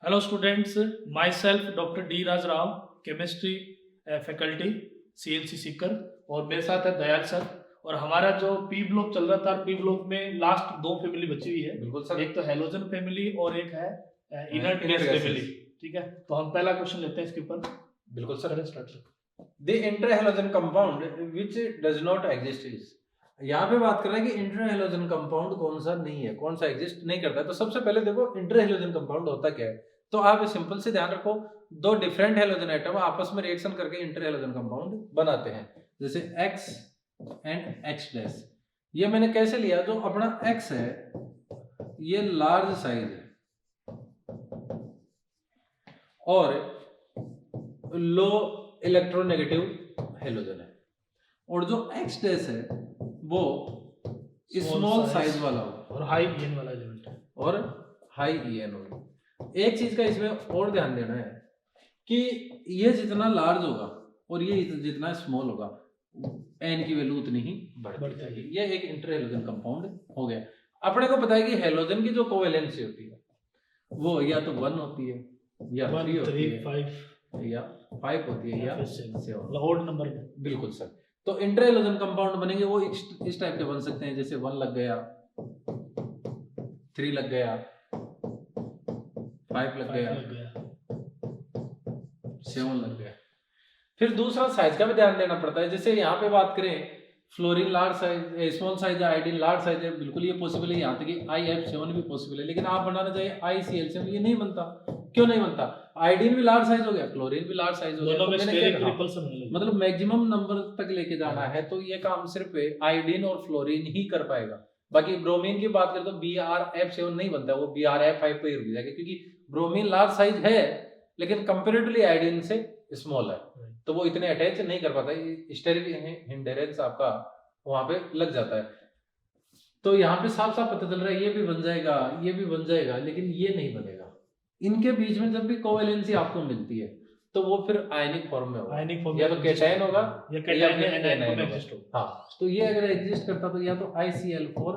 Hello students, myself Dr. D. Raj Rao, chemistry faculty CNC Sikar, और मेरे साथ है दयाल सर। और हमारा जो पी ब्लॉक चल रहा था, पी ब्लॉक में लास्ट दो फैमिली बची हुई है। बिल्कुल सर। एक तो हेलोजन फैमिली और एक है इनर्ट गैस फैमिली। ठीक है, तो हम पहला क्वेश्चन लेते हैं इसके ऊपर। बिल्कुल sir. Start. The interhalogen compound which does not exist is, यहाँ पे बात कर रहे हैं कि इंटरहैलोजन कंपाउंड कौन सा नहीं है, कौन सा एग्जिस्ट नहीं करता है। तो सबसे पहले देखो इंटरहैलोजन कंपाउंड होता क्या है। तो आप सिंपल से ध्यान रखो, दो डिफरेंट हैलोजन आइटम आपस में रिएक्शन करके इंटरहैलोजन कंपाउंड बनाते हैं। जैसे X एंड X डैश, ये मैंने कैसे लिया, जो अपना X है ये लार्ज साइज है और लो इलेक्ट्रोनेगेटिव हैलोजन है, और जो X डैश है वो स्मॉल साइज वाला हो और हाई ईएन वाला एलिमेंट है, और हाई ईएन हो। एक चीज का इसमें और ध्यान देना है कि ये जितना लार्ज होगा और ये जितना स्मॉल होगा, एन की वैल्यू उतनी ही बढ़ती जाएगी। ये एक इंटरहैलोजन कंपाउंड हो गया। अपने को पता है कि हैलोजन की जो कोवेलेंसी होती है वो या तो 1 होती है या 3 होती है 5 या 5 होती है या 7 ओड नंबर में। बिल्कुल सर। तो इंटरहैलोजन कंपाउंड बनेंगे वो इस टाइप के बन सकते हैं, जैसे 1 लग गया, 3 लग गया, 5 लग गया, 7 लग गया। फिर दूसरा साइज का भी ध्यान देना पड़ता है। जैसे यहाँ पे बात करें fluorine large size, small size है, आयोडीन लार्ज साइज है, बिल्कुल ये पॉसिबल है। यहाँ तक कि IF7 भी पॉसिबल है, लेकिन आप बनाना चाहिए ICl7, ये नहीं बनता। क्यों नहीं बनता? आयोडीन भी लार्ज साइज हो गया, क्लोरीन भी लार्ज साइज हो गया, तो मैंने क्या कहा, मतलब मैक्सिमम नंबर तक लेके जाना है तो ये काम सिर्फ आयोडीन और फ्लोरीन ही कर पाएगा। बाकी ब्रोमीन की बात करें तो BrF7 नहीं बनता, वो BrF5 पे ही रुक जाएगा, क्योंकि ब्रोमीन लार्ज साइज है लेकिन कंपेरेटिवली आयोडीन से स्मॉल है, तो वो इतने अटैच नहीं कर पाता, स्टेरिक हिंडेरेंस आपका वहां पे लग जाता है। तो यहाँ पे साफ साफ पता चल रहा है ये भी बन जाएगा, ये भी बन जाएगा, लेकिन ये नहीं बनेगा। इनके बीच में जब भी कोवेलेंसी आपको मिलती है तो वो फिर आयनिक फॉर्म में होगा, या तो कैटायन होगा या फिर एनायन होगा। हाँ, तो ये अगर एग्जिस्ट करता तो या तो ICl4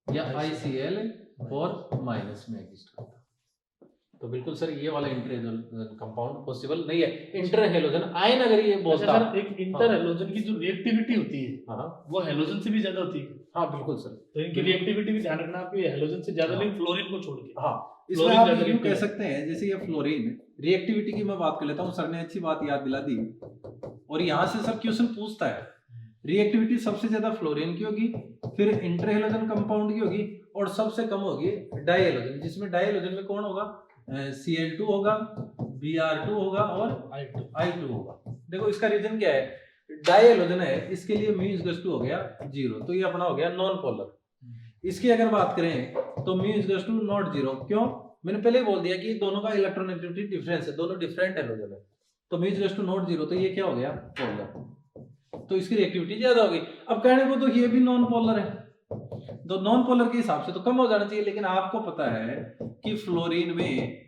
या ICl4 माइनस में एग्जिस्ट करता। तो बिल्कुल सर ये वाला इंटरहैलोजन कंपाउंड पॉसिबल नहीं है। इंटरहैलोजन आयन अगर ये बोलता है, सर एक इंटरहैलोजन की जो रिएक्टिविटी होती है वो हैलोजन से भी ज्यादा होती है। हाँ बिल्कुल सर, तो इनकी रिएक्टिविटी भी ध्यान रखना, आपकी हैलोजन से ज्यादा नहीं, फ्लोरीन को छोड़ के। हाँ, इसमें आप यूं कह सकते हैं, जैसे ये फ्लोरीन रिएक्टिविटी की मैं बात कर लेता हूँ, सर ने अच्छी बात याद दिला दी। और यहाँ से सर क्वेश्चन पूछता है रिएक्टिविटी सबसे ज्यादा फ्लोरीन की होगी, फिर इंटरहैलोजन कंपाउंड की होगी, और सबसे कम होगी डायहैलोजन, जिसमें डायहैलोजन में कौन होगा, Cl2 होगा, Br2 होगा और I2 होगा। देखो इसका रीजन क्या है, डायहैलोजन है, इसके लिए μ हो गया 0, तो ये अपना हो गया नॉन पोलर। इसकी अगर बात करें तो μ नॉट 0, क्यों? मैंने पहले ही बोल दिया कि दोनों का इलेक्ट्रोनेगेटिविटी डिफरेंस है, दोनों डिफरेंट हैलोजन है, तो μ नॉट 0, तो ये क्या हो गया, पोलर, तो इसकी रिएक्टिविटी ज्यादा होगी। अब कहने को तो ये भी नॉन पोलर है, तो नॉन पोलर के हिसाब से तो कम हो जाना चाहिए, लेकिन आपको पता है कि फ्लोरीन में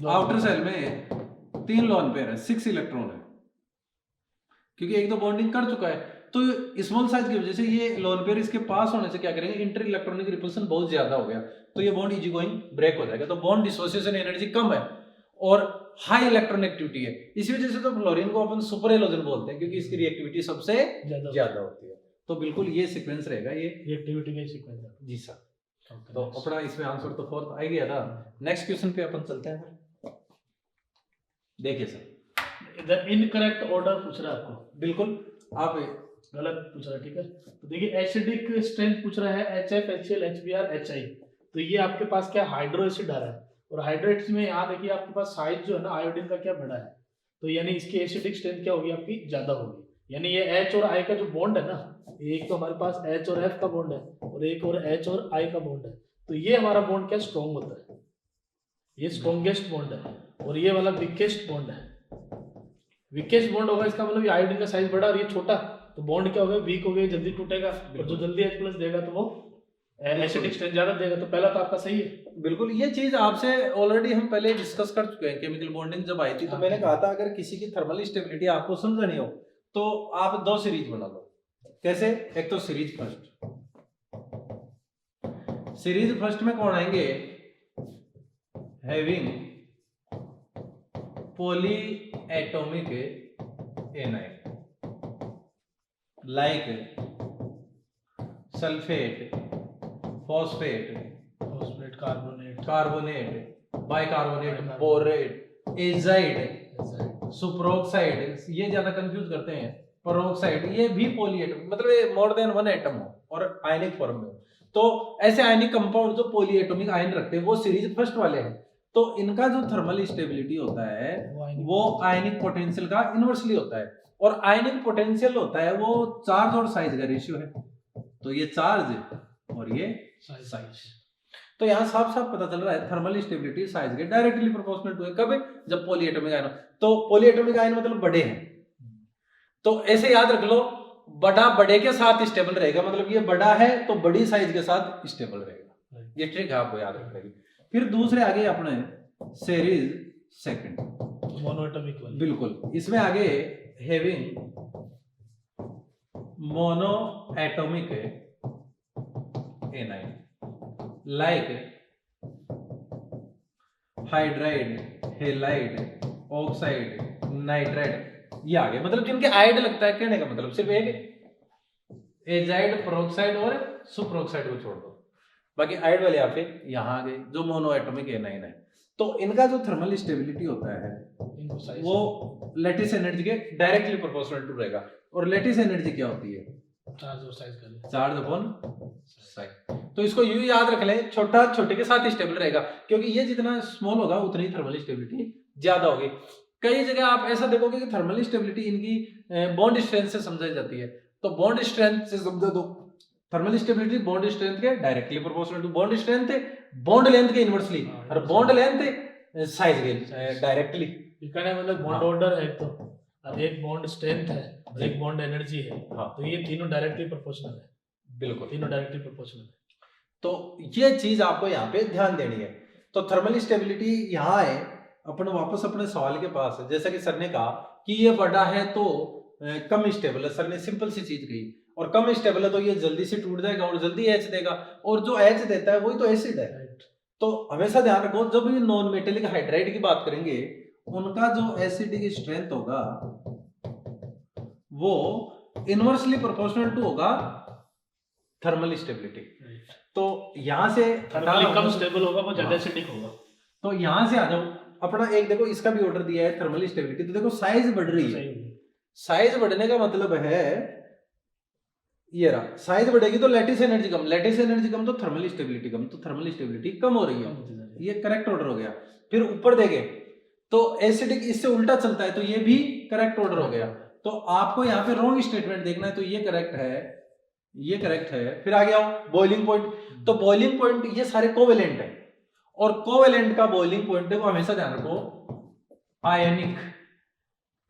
आउटर सेल में 3 लोन पेयर है, 6 इलेक्ट्रॉन है, क्योंकि एक तो बॉन्डिंग कर चुका है। तो स्मॉल साइज की वजह से ये लोन पेयर इसके पास होने से क्या करेंगे, इंटर इलेक्ट्रॉनिक रिपल्सन बहुत ज्यादा हो गया, तो ये बॉन्ड इजी गोइंग ब्रेक हो जाएगा, तो बॉन्ड डिसोसिएशन एनर्जी कम है और हाई इलेक्ट्रोनेगेटिविटी है। इसी वजह से तो फ्लोरीन को अपन सुपर हैलोजन बोलते हैं, क्योंकि इसकी रिएक्टिविटी सबसे ज्यादा होती है। तो बिल्कुल ये सीक्वेंस रहेगा, ये रिएक्टिविटी का सीक्वेंस है जी सर। तो अपना इसमें आंसर तो फोर्थ आ गया था। नेक्स्ट क्वेश्चन पे अपन चलते हैं। देखिए सर, इधर इनकरेक्ट ऑर्डर पूछ रहा है आपको, बिल्कुल आप गलत पूछ रहा है, ठीक है। तो देखिए एसिडिक स्ट्रेंथ पूछ रहा है HF HCl HBr HI, तो ये आपके पास क्या हाइड्रो एसिड आ रहा है, और हाइड्रो एसिड में यहाँ देखिए आपके पास साइज जो है ना आयोडीन का क्या बड़ा है, तो यानी इसकी एसिडिक स्ट्रेंथ क्या होगी, आपकी ज्यादा होगी। यानी ये H और I का जो बॉन्ड है ना, एक तो हमारे पास H और F का बॉन्ड है और एक और H और I का बॉन्ड है, तो ये हमारा बॉन्ड क्या स्ट्रॉन्ग होता है, ये स्ट्रॉन्गेस्ट बॉन्ड है, और ये वाला वीकेस्ट बॉन्ड है। वीकेस्ट बॉन्ड होगा इसका मतलब आयोडीन का साइज बड़ा और ये छोटा, तो बॉन्ड क्या होगा, वीक हो गया, जल्दी टूटेगा, और जो जल्दी H+ देगा तो वो एसिडिक स्ट्रेंथ ज्यादा देगा। तो पहला तो आपका सही है। बिल्कुल, ये चीज आपसे ऑलरेडी हम पहले डिस्कस कर चुके हैं, केमिकल बॉन्डिंग जब आई थी तो मैंने कहा था अगर किसी की थर्मल स्टेबिलिटी आपको समझनी हो तो आप 2 सीरीज बना लो। कैसे? एक तो सीरीज फर्स्ट में कौन आएंगे, having poly atomic A9 like sulphate, phosphate, phosphate, carbonate, carbonate, bicarbonate, borate, azide, superoxide, ये ज्यादा कंफ्यूज करते हैं, पेरोक्साइड, ये भी पॉलीएटॉमिक, मतलब ये मोर देन वन एटम हो और आयनिक फॉर्म में हो। तो ऐसे आयनिक कंपाउंड जो पॉलीएटॉमिक आयन रखते हैं वो सीरीज फर्स्ट वाले हैं। तो इनका जो थर्मल स्टेबिलिटी होता है वो आयनिक पोटेंशियल का इनवर्सली होता है, और आयनिक पोटेंशियल होता है वो चार्ज और साइज का रेशियो है। तो ये चार्ज और ये साइज, तो यहाँ साफ साफ पता चल रहा है थर्मल स्टेबिलिटी साइज के डायरेक्टली प्रोपोर्शनल टू है। कब? जब पॉलीएटॉमिक आयन हो। तो पॉलीएटॉमिक आयन मतलब बड़े हैं, तो ऐसे याद रख लो, बड़ा बड़े के साथ स्टेबल रहेगा, मतलब ये बड़ा है तो बड़ी साइज के साथ स्टेबल रहेगा। ये ट्रिक आपको याद रखने की। फिर दूसरे आगे अपने सीरीज सेकंड मोनोएटॉमिक वाली, बिल्कुल इसमें आगे having mono atomic A9 like hydride, halide, oxide, nitride, ये आगे मतलब जिनके आइड लगता है, कहने का मतलब सिर्फ एक एजाइड, पेरोक्साइड और सुपरऑक्साइड को छोड़ दो, बाकी आइड वाले यहाँ पे यहाँ आ गए जो मोनो एटॉमिक एनाइन है। तो इनका जो थर्मल स्टेबिलिटी होता है वो लैटिस एनर्जी के डायरेक्टली प्रोपोर्शनल टू रहेगा। और लैटिस एनर्जी क्या होती है? चार्ज और साइज का, चार्ज अपॉन साइज। तो इसको यूं याद रख लें, छोटा छोटे के साथ स्टेबल रहेगा, क्योंकि ये जितना स्मॉल होगा उतनी थर्मल स्टेबिलिटी ज्यादा होगी। कई जगह आप ऐसा देखोगे कि थर्मल स्टेबिलिटी इनकी बॉन्ड स्ट्रेंथ से समझाई जाती है। तो बॉन्ड स्ट्रेंथ से समझा दो, थर्मल स्टेबिलिटी बॉन्ड स्ट्रेंथ के directly proportional to bond strength है, बॉन्ड लेंथ के इनवर्सली, और बॉन्ड लेंथ साइज के डायरेक्टली। कहने मतलब बॉन्ड ऑर्डर है तो, और एक बॉन्ड स्ट्रेंथ है और एक बॉन्ड एनर्जी है, तो ये तीनों डायरेक्टली प्रोपोर्शनल है। बिल्कुल, तीनों डायरेक्टली प्रोपोर्शनल है। तो ये चीज आपको यहाँ पे ध्यान देनी है। तो थर्मल स्टेबिलिटी यहाँ है। अपन वापस अपने सवाल के पास है, जैसा कि सर ने कहा कि ये बड़ा है तो कम स्टेबल है। सर ने सिंपल सी चीज कही, और कम स्टेबल है तो ये जल्दी से टूट जाएगा और जल्दी एच देगा, और जो एच देता है वही तो एसिड है। तो हमेशा ध्यान रखो, जब भी नॉन मेटेलिक हाइड्राइड की बात करेंगे उनका जो एसिडिक स्ट्रेंथ होगा वो इनवर्सली प्रोपोर्शनल टू होगा थर्मल स्टेबिलिटी। तो यहां से थर्मली कम स्टेबल होगा वो ज्यादा एसिडिक होगा। तो यहां से आ जाओ, अपना एक देखो इसका भी ऑर्डर दिया है थर्मल स्टेबिलिटी, तो देखो साइज बढ़ रही है। साइज बढ़ने का मतलब है ये रहा, साइज बढ़ेगी तो लैटिस एनर्जी कम, लैटिस एनर्जी कम तो थर्मल स्टेबिलिटी कम, तो थर्मल स्टेबिलिटी कम हो रही है। ये करेक्ट ऑर्डर हो गया। फिर ऊपर देखे तो एसिडिक इससे उल्टा चलता है, तो ये भी करेक्ट ऑर्डर हो गया। तो आपको यहाँ पे रॉन्ग स्टेटमेंट देखना है, तो ये करेक्ट है, ये करेक्ट है। फिर आ गया बॉइलिंग पॉइंट, तो बॉइलिंग पॉइंट ये सारे कोवेलेंट है, और कोवेलेंट का बॉइलिंग पॉइंट देखो हमेशा ध्यान रखो, आयनिक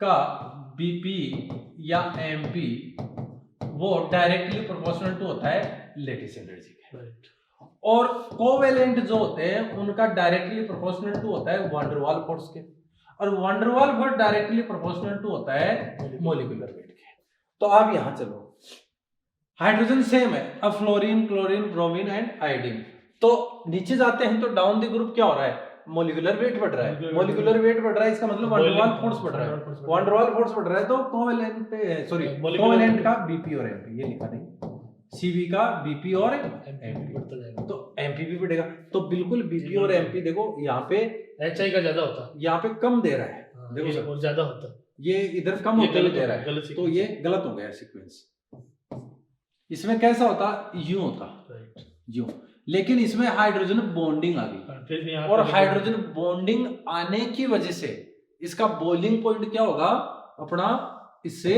का बीपी या एमपी वो डायरेक्टली प्रोपोर्शनल टू होता है लैटिस एनर्जी के, और कोवेलेंट जो होते हैं उनका डायरेक्टली प्रोपोर्शनल टू होता है वैन डर वाल फोर्स के, और वैन डर वाल फोर्स डायरेक्टली प्रोपोर्शनल टू होता है मॉलिक्यूलर वेट के। तो आप यहां चलो, हाइड्रोजन सेम है, अब fluorine, chlorine, bromine and iodine. तो नीचे जाते हैं तो डाउन द ग्रुप क्या हो रहा है? मॉलिक्यूलर वेट बढ़ रहा है, मॉलिक्यूलर वेट बढ़ रहा है, इसका मतलब वैन डर वाल फोर्स बढ़ रहा है, वैन डर वाल फोर्स बढ़ रहा है। तो कोवेलेंट सॉरी कोवेलेंट का बीपी और एमपी, ये लिखा नहीं, सीवी का बीपी और एमपी बढ़ता जाएगा, तो एमपी भी बढ़ेगा। तो बिल्कुल बीपी और एमपी देखो यहाँ पे एचआई का ज्यादा होता है, यहाँ पे कम दे रहा है, देखो ये और ज्यादा होता है, ये इधर कम होते हुए दे रहा है, तो ये गलत हो गया सीक्वेंस। इसमें कैसा होता? यूं होता, यूं, लेकिन इसमें हाइड्रोजन बॉन्डिंग आ गई, और हाइड्रोजन बॉन्डिंग आने की वजह से इसका बॉइलिंग पॉइंट क्या होगा अपना, इससे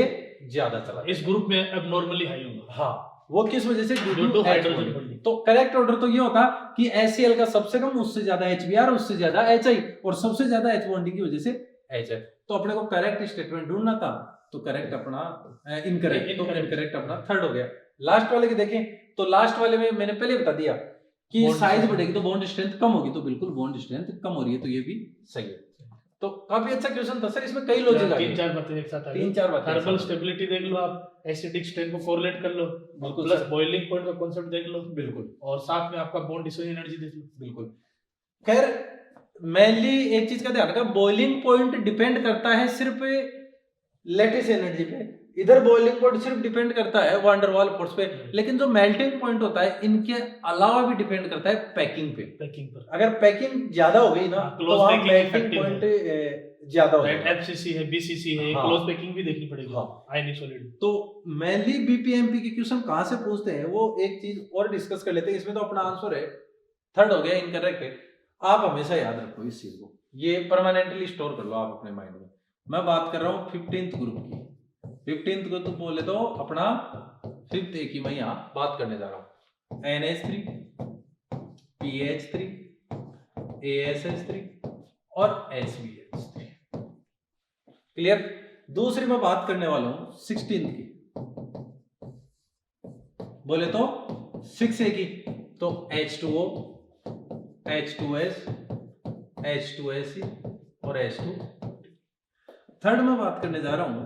ज्यादा चला, इस ग्रुप में अब नॉर्मली हाई होगा। हाँ, वो किस वजह से? Due to hydrogen bonding. तो करेक्ट ऑर्डर तो ये होता कि HCl का सबसे कम, उससे ज्यादा HBr, उससे ज्यादा HI, और सबसे ज्यादा H बॉन्डिंग की वजह से HF। तो अपने को करेक्ट स्टेटमेंट ढूंढना था, तो करेक्ट अपना इनकरेक्ट, तो इनकरेक्ट अपना थर्ड हो गया। लास्ट वाले के देखें तो लास्ट वाले में मैंने पहले बता दिया कि साइज बढ़ेगी तो बॉन्ड स्ट्रेंथ कम होगी, तो बिल्कुल बॉन्ड स्ट्रेंथ कम हो रही है, तो ये भी सही है। तो काफी अच्छा क्वेश्चन था सर, इसमें कई लॉजिक आ गए, 3-4 बातें एक साथ आ गई। 3-4 बातें। थर्मल स्टेबिलिटी देख लो आप, एसिडिक स्ट्रेंथ को कोरिलेट कर लो, प्लस बॉइलिंग पॉइंट का कांसेप्ट देख लो, बिल्कुल, और साथ में आपका बॉन्ड डिसोसिएशन एनर्जी देख लो, बिल्कुल। खैर मेनली एक चीज का ध्यान रखा, बॉइलिंग पॉइंट डिपेंड करता है सिर्फ लेटिस एनर्जी पे, इधर बॉइलिंग पॉइंट सिर्फ डिपेंड करता है वान डर वाल फोर्स पे, लेकिन जो मेल्टिंग पॉइंट होता है इनके अलावा भी डिपेंड करता है पैकिंग पे। पैकिंग पर अगर पैकिंग ज्यादा हो गई ना हाँ, तो close वहाँ packing मेल्टिंग effective पॉइंट ज्यादा हो राइट, जाएगा। एफसीसी है, बीसीसी है, हाँ। क्लोज पैकिंग भी देखनी पड़ेगी। हाँ। आयनिक सॉलिड। तो मेनली बीपीएमपी के क्वेश्चन कहाँ से पूछते हैं वो एक चीज और डिस्कस कर लेते हैं। इसमें तो अपना आंसर है थर्ड हो गया इनकरेक्ट है। आप हमेशा याद रखो इस चीज को, ये परमानेंटली स्टोर कर लो आप अपने माइंड में। मैं बात कर रहा हूँ 15th ग्रुप की। 15th ग्रुप बोले तो अपना 5th ए की मैं यहाँ बात करने जा रहा हूँ। NH3, PH3, ASH3 और HBH3। क्लियर। दूसरी मैं बात करने वाला हूं 16th की। बोले तो 6A की तो H2O, H2S, H2SE और H2। थर्ड में बात करने जा रहा हूं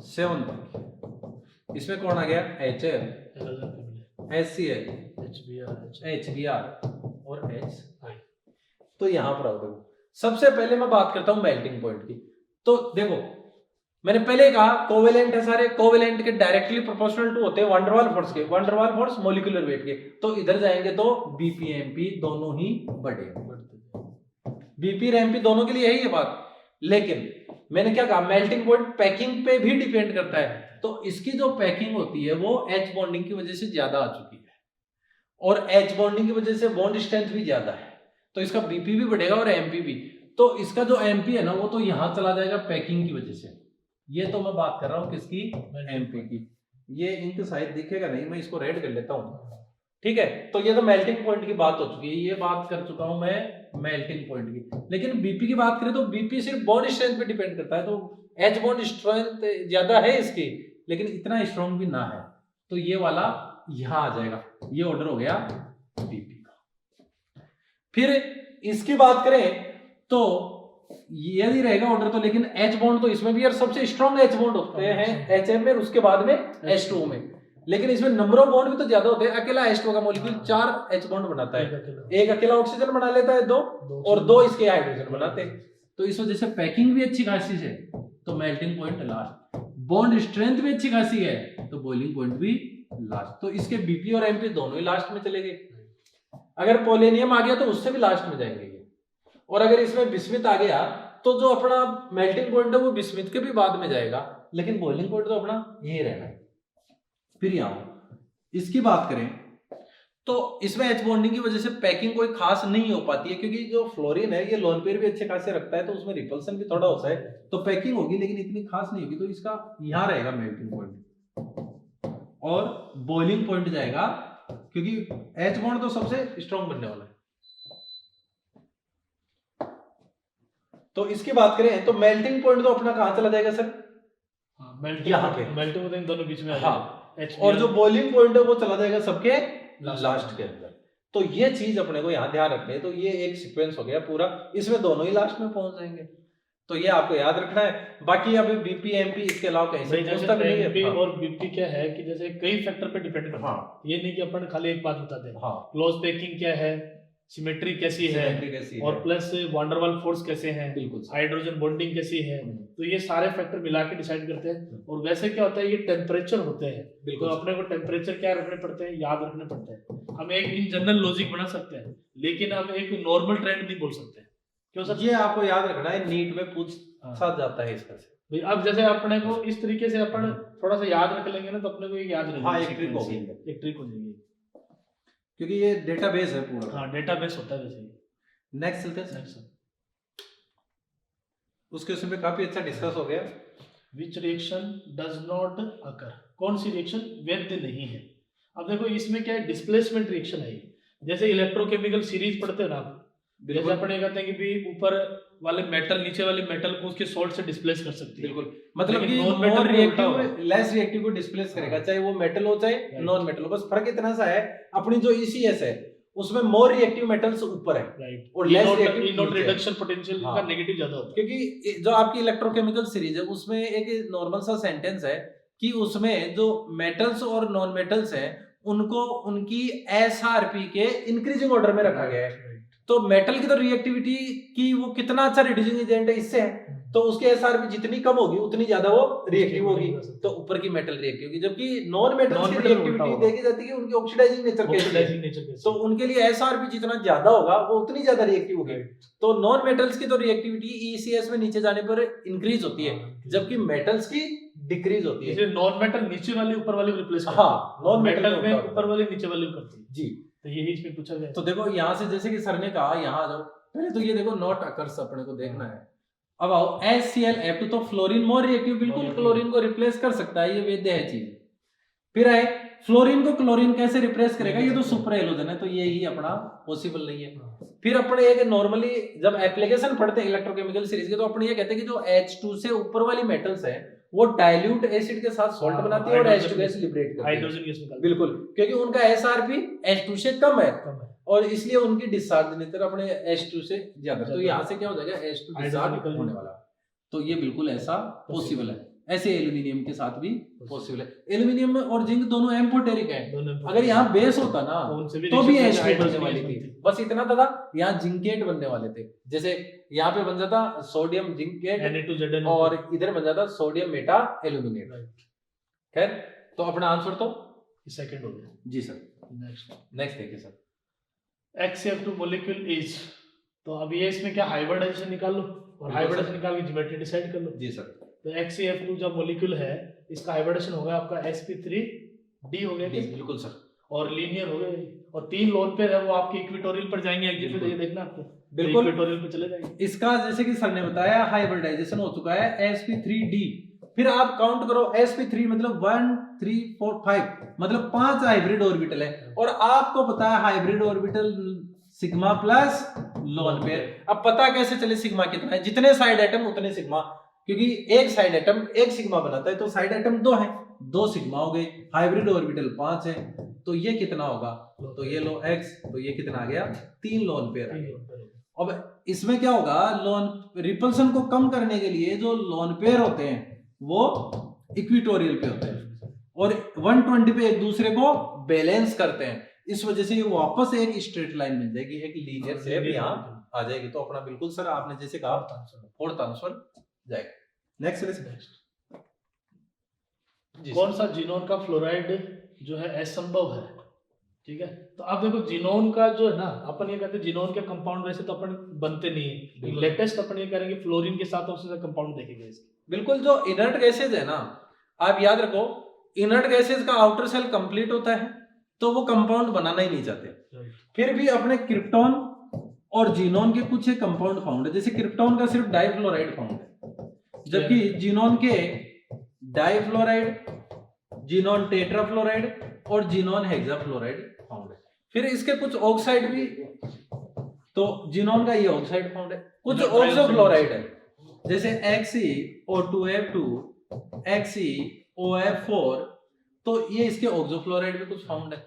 7th की। इसमें कौन आ गया? HF, HCl, HBr और HI। तो यहां पर आओ देखो, सबसे पहले मैं बात करता हूं मेल्टिंग पॉइंट की। तो देखो मैंने पहले कहा कोवेलेंट है सारे, कोवेलेंट के डायरेक्टली प्रोपोर्शनल टू होते हैं वंडर वाल फोर्स के, वंडर वाल फोर्स मॉलिक्यूलर वेट के। तो इधर जाएंगे तो बीपीएमपी दोनों ही बढ़ेंगे, बीपी और एमपी दोनों के लिए यही है बात। लेकिन मैंने क्या कहा, मेल्टिंग पॉइंट पैकिंग पे भी डिपेंड करता है। तो इसकी जो पैकिंग होती है वो एच बॉन्डिंग की वजह से ज्यादा आ चुकी है, और एच बॉन्डिंग की वजह से बॉन्ड स्ट्रेंथ भी ज्यादा है, तो इसका बीपी भी बढ़ेगा और एमपी भी। तो इसका जो एमपी है ना वो तो यहां चला जाएगा पैकिंग की वजह से। ये तो मैं बात कर रहा हूं किसकी? एमपी की। ये इंक शायद दिखेगा नहीं, मैं इसको रेड कर लेता हूं, ठीक है। तो ये तो मेल्टिंग पॉइंट की बात हो चुकी है, ये बात कर चुका हूं मैं मेल्टिंग पॉइंट की। लेकिन बीपी की बात करें तो बीपी सिर्फ बॉन्ड स्ट्रेंथ पे डिपेंड करता है। तो एच बॉन्ड स्ट्रेंथ ज्यादा है इसकी, लेकिन इतना स्ट्रॉन्ग भी ना है, तो ये वाला यहां आ जाएगा। ये ऑर्डर हो गया बीपी का। फिर इसकी बात करें तो यदि रहेगा ऑर्डर तो, लेकिन एच बॉन्ड तो इसमें भी यार सबसे स्ट्रॉन्ग एच बॉन्ड होते हैं एचएम में, उसके बाद में H2O में। लेकिन इसमें नंबर ऑफ बॉन्ड भी तो ज्यादा होते हैं। अकेला H2O का मॉलिक्यूल 4 एच बॉन्ड बनाता है, एक अकेला ऑक्सीजन बना लेता है 2 और 2 इसके हाइड्रोजन बनाते हैं। तो इस वजह से पैकिंग भी अच्छी खासी है, तो melting point last. Bond strength भी अच्छी खासी है, तो बॉइलिंग पॉइंट भी लास्ट। तो इसके बीपी और एमपी दोनों ही लास्ट में चले गए। अगर पोलेनियम आ गया तो उससे भी लास्ट में जाएंगे ये, और अगर इसमें बिस्मिथ आ गया तो जो अपना मेल्टिंग पॉइंट है वो बिस्मिथ के भी बाद में जाएगा, लेकिन बॉइलिंग पॉइंट तो अपना यही रहना है। फिर यहाँ इसकी बात करें तो इसमें एच बॉन्डिंग की वजह से पैकिंग कोई खास नहीं हो पाती है, क्योंकि जो फ्लोरीन है ये लोन पेयर भी अच्छे खासे रखता है, तो उसमें रिपल्सन भी थोड़ा होता है, तो पैकिंग होगी लेकिन इतनी खास नहीं होगी। तो इसका यहाँ रहेगा मेल्टिंग पॉइंट, और बॉइलिंग पॉइंट जाएगा, क्योंकि एच बॉन्ड तो सबसे स्ट्रॉन्ग बनने वाला है। तो इसकी बात करें तो मेल्टिंग पॉइंट तो अपना कहां चला जाएगा सर? यहाँ पे मेल्टिंग पॉइंट दोनों बीच में आ जाएगा, और जो बॉइलिंग पॉइंट है वो चला जाएगा सबके लास्ट के अंदर। तो ये चीज अपने को यहाँ ध्यान रखनी है। तो ये एक सीक्वेंस हो गया पूरा, इसमें दोनों ही लास्ट में पहुंच जाएंगे, तो ये आपको याद रखना है। बाकी अभी बीपी एमपी इसके अलावा कहीं से पूछता भी नहीं है। और बीपी क्या है कि जैसे कई फैक्टर पे डिपेंड करता है, ये नहीं कि अपन खाली एक बात बताते हैं। क्लोज पैकिंग क्या है, सिमेट्री कैसी है, और प्लस वंडर वाल फोर्स कैसे हैं, बिल्कुल हाइड्रोजन बॉन्डिंग कैसी है, तो ये सारे फैक्टर मिला के डिसाइड करते हैं। और वैसे क्या होता है, ये टेम्परेचर होते हैं, तो अपने को टेम्परेचर क्या रखने पड़ते हैं, याद रखने पड़ते हैं। हम एक इन जनरल लॉजिक बना सकते हैं, लेकिन हम एक नॉर्मल ट्रेंड नहीं बोल सकते। क्यों सर? ये आपको याद रखना है, नीट में पूछा जाता है इसका से। अब जैसे अपने को इस तरीके से अपन थोड़ा सा याद रख लेंगे ना, तो अपने को ये याद रहेगा। एक ट्रिक हो जाएगी, क्योंकि ये डेटाबेस है पूरा। हाँ, डेटाबेस होता है वैसे। नेक्स्ट चलते हैं। उस क्वेश्चन पे काफी अच्छा डिस्कस हो गया। Which reaction does not occur, कौन सी रिएक्शन वैध नहीं है। अब देखो इसमें क्या है, डिस्प्लेसमेंट रिएक्शन है। जैसे इलेक्ट्रोकेमिकल सीरीज पढ़ते हो ना आप, जैसे अपन ये कहते हैं कि भी ऊपर वाले मेटल नीचे वाले मेटल को उसके सॉल्ट से डिस्प्लेस कर सकती है। बिल्कुल, मतलब कि नॉन रिएक्टिव लेस रिएक्टिव को डिस्प्लेस करेगा, चाहे वो मेटल हो चाहे नॉन मेटल हो। बस फर्क इतना सा है, अपनी जो ईसीएस है उसमें मोर रिएक्टिव मेटल्स ऊपर है, राइट, और लेस रिएक्टिव इनोट रिडक्शन पोटेंशियल का नेगेटिव ज्यादा होता है। क्योंकि जो आपकी इलेक्ट्रोकेमिकल सीरीज है उसमें एक नॉर्मल सा सेंटेंस है कि उसमें जो मेटल्स और नॉन मेटल्स हैं उनको उनकी SRP के इंक्रीजिंग ऑर्डर में रखा गया है। तो मेटल की तो रिएक्टिविटी की वो कितना अच्छा रिड्यूसिंग एजेंट है इससे है, तो उसकी SRP जितनी कम होगी उतनी ज्यादा वो रिएक्टिव होगी, तो ऊपर की मेटल रिएक्टिव होगी। जबकि नॉन मेटल की रिएक्टिविटी देखी जाती है उनकी ऑक्सीडाइजिंग नेचर के, तो उनके लिए SRP जितना ज्यादा होगा वो उतनी ज्यादा रिएक्टिव होगी। तो नॉन मेटल्स की तो रिएक्टिविटी ECS में नीचे जाने पर इंक्रीज होती है, जबकि मेटल्स की डिक्रीज होती है। नॉन मेटल नीचे वाली ऊपर वाली रिप्लेस करती है। हाँ, नॉन मेटल में ऊपर वाली नीचे वाली करती है जी। तो यही इसमें पूछा गया। तो देखो यहाँ से जैसे कि सर ने कहा, यहाँ आ जाओ पहले तो ये देखो नॉट अकर्स अपने को देखना है। अब आओ HCl तो फ्लोरीन मोर रिएक्टिव, बिल्कुल क्लोरीन को रिप्लेस कर सकता है, ये वैध है चीज। फिर आए फ्लोरीन को क्लोरीन कैसे रिप्लेस करेगा, ये तो सुपर हेलोजन है, तो ये ही अपना पॉसिबल नहीं है। फिर अपने एक नॉर्मली जब एप्लीकेशन पढ़ते हैं इलेक्ट्रोकेमिकल सीरीज के, तो अपने ये कहते हैं कि जो H2 से ऊपर वाली मेटल्स है वो डाइल्यूट एसिड के साथ सॉल्ट बनाती है और H2 गैस लिबरेट करती है, हाइड्रोजन गैस निकालती है। बिल्कुल, क्योंकि उनका SRP H2 से कम है और इसलिए उनकी डिस्चार्ज नेचर अपने H2 से ज्यादा। तो यहाँ से क्या हो जाएगा, H2 डिस्चार्ज होने वाला। तो ये बिल्कुल ऐसा पॉसिबल है। ऐसे एल्यूमिनियम के साथ भी पॉसिबल है। एल्यूमिनियम और जिंक दोनों एम्फोटेरिक है, अगर यहाँ बेस होता ना तो भी H2 बनने वाली थी, बस इतना था यहाँ जिंकेट बनने वाले थे। जैसे यहाँ पे बन जाता सोडियम जिंकेट और इधर बन जाता सोडियम मेटा एल्यूमिनेट। खैर, तो अपना आंसर तो सेकंड हो गया जी सर। नेक्स्ट देखिए सर, XCF2 मॉलिक्यूल इज, तो अब ये इसमें क्या हाइब्रिडाइजेशन निकाल लो और हाइब्रिडाइजेशन निकाल के ज्योमेट्री डिसाइड कर लो। जी सर। तो XCF2 जब मॉलिक्यूल है इसका हाइब्रिडेशन होगा आपका sp3d हो गया, बिल्कुल सर, और लीनियर हो गया, और 3 लोन पेयर है वो आपके इक्वेटोरियल पर जाएंगे एग्जिट पे, ये देखना आपको बिल्कुल इक्वेटोरियल पे चले जाएंगे। इसका जैसे कि सर ने बताया हाइब्रिडाइजेशन हो चुका है sp3d। फिर आप काउंट करो sp3 मतलब 1 3 4 5 मतलब 5 हाइब्रिड ऑर्बिटल है, और आपको पता है hybrid orbital sigma plus lone pair. अब पता कैसे चले सिग्मा कितना है, जितने साइड एटम उतने सिग्मा, क्योंकि एक साइड एटम एक सिग्मा बनाता है, तो साइड एटम 2 है, 2 सिग्मा हो गए, हाइब्रिड ऑर्बिटल 5 है, तो ये कितना होगा, तो ये लो x, तो ये कितना आ गया 3 लोन पेयर आ गया। अब इसमें क्या होगा, लोन रिपल्सन को कम करने के लिए जो लोन पेयर होते हैं वो इक्विटोरियल पे होते हैं और 120 पे एक दूसरे को बैलेंस करते हैं, इस वजह से ये वापस एक स्ट्रेट लाइन मिल जाएगी, एक लीनियर शेप यहाँ आ जाएगी। तो अपना बिल्कुल सर आपने जैसे कहा फोर्थ आंसर जाएगा। नेक्स्ट कौन सा जीनोन का फ्लोराइड जो है असंभव है, ठीक है। तो अब देखो जीनोन का जो है ना, अपन ये कहते हैं जीनोन के कंपाउंड वैसे तो अपन बनते नहीं है, लेटेस्ट अपन ये करेंगे फ्लोरीन के साथ उससे कंपाउंड देखेंगे इसके। बिल्कुल, जो इनर्ट गैसेज है ना, आप याद रखो इनर्ट गैसेज का आउटर सेल कंप्लीट होता है तो वो कंपाउंड बनाना ही नहीं चाहते, फिर भी अपने क्रिप्टॉन और जीनोन के कुछ एक कंपाउंड फाउंड है, जैसे क्रिप्टॉन का सिर्फ डाइफ्लोराइड फाउंड है, जबकि जीनोन के डाइफ्लोराइड, जीनोन टेट्राफ्लोराइड और जीनोन हेक्साफ्लोराइड फाउंड है। फिर इसके कुछ ऑक्साइड भी, तो जीनोन का ये ऑक्साइड फाउंड है, कुछ ऑक्सोफ्लोराइड है जैसे XeO2F2, XeOF4, तो ये इसके ऑक्सोफ्लोराइड भी कुछ फाउंड है।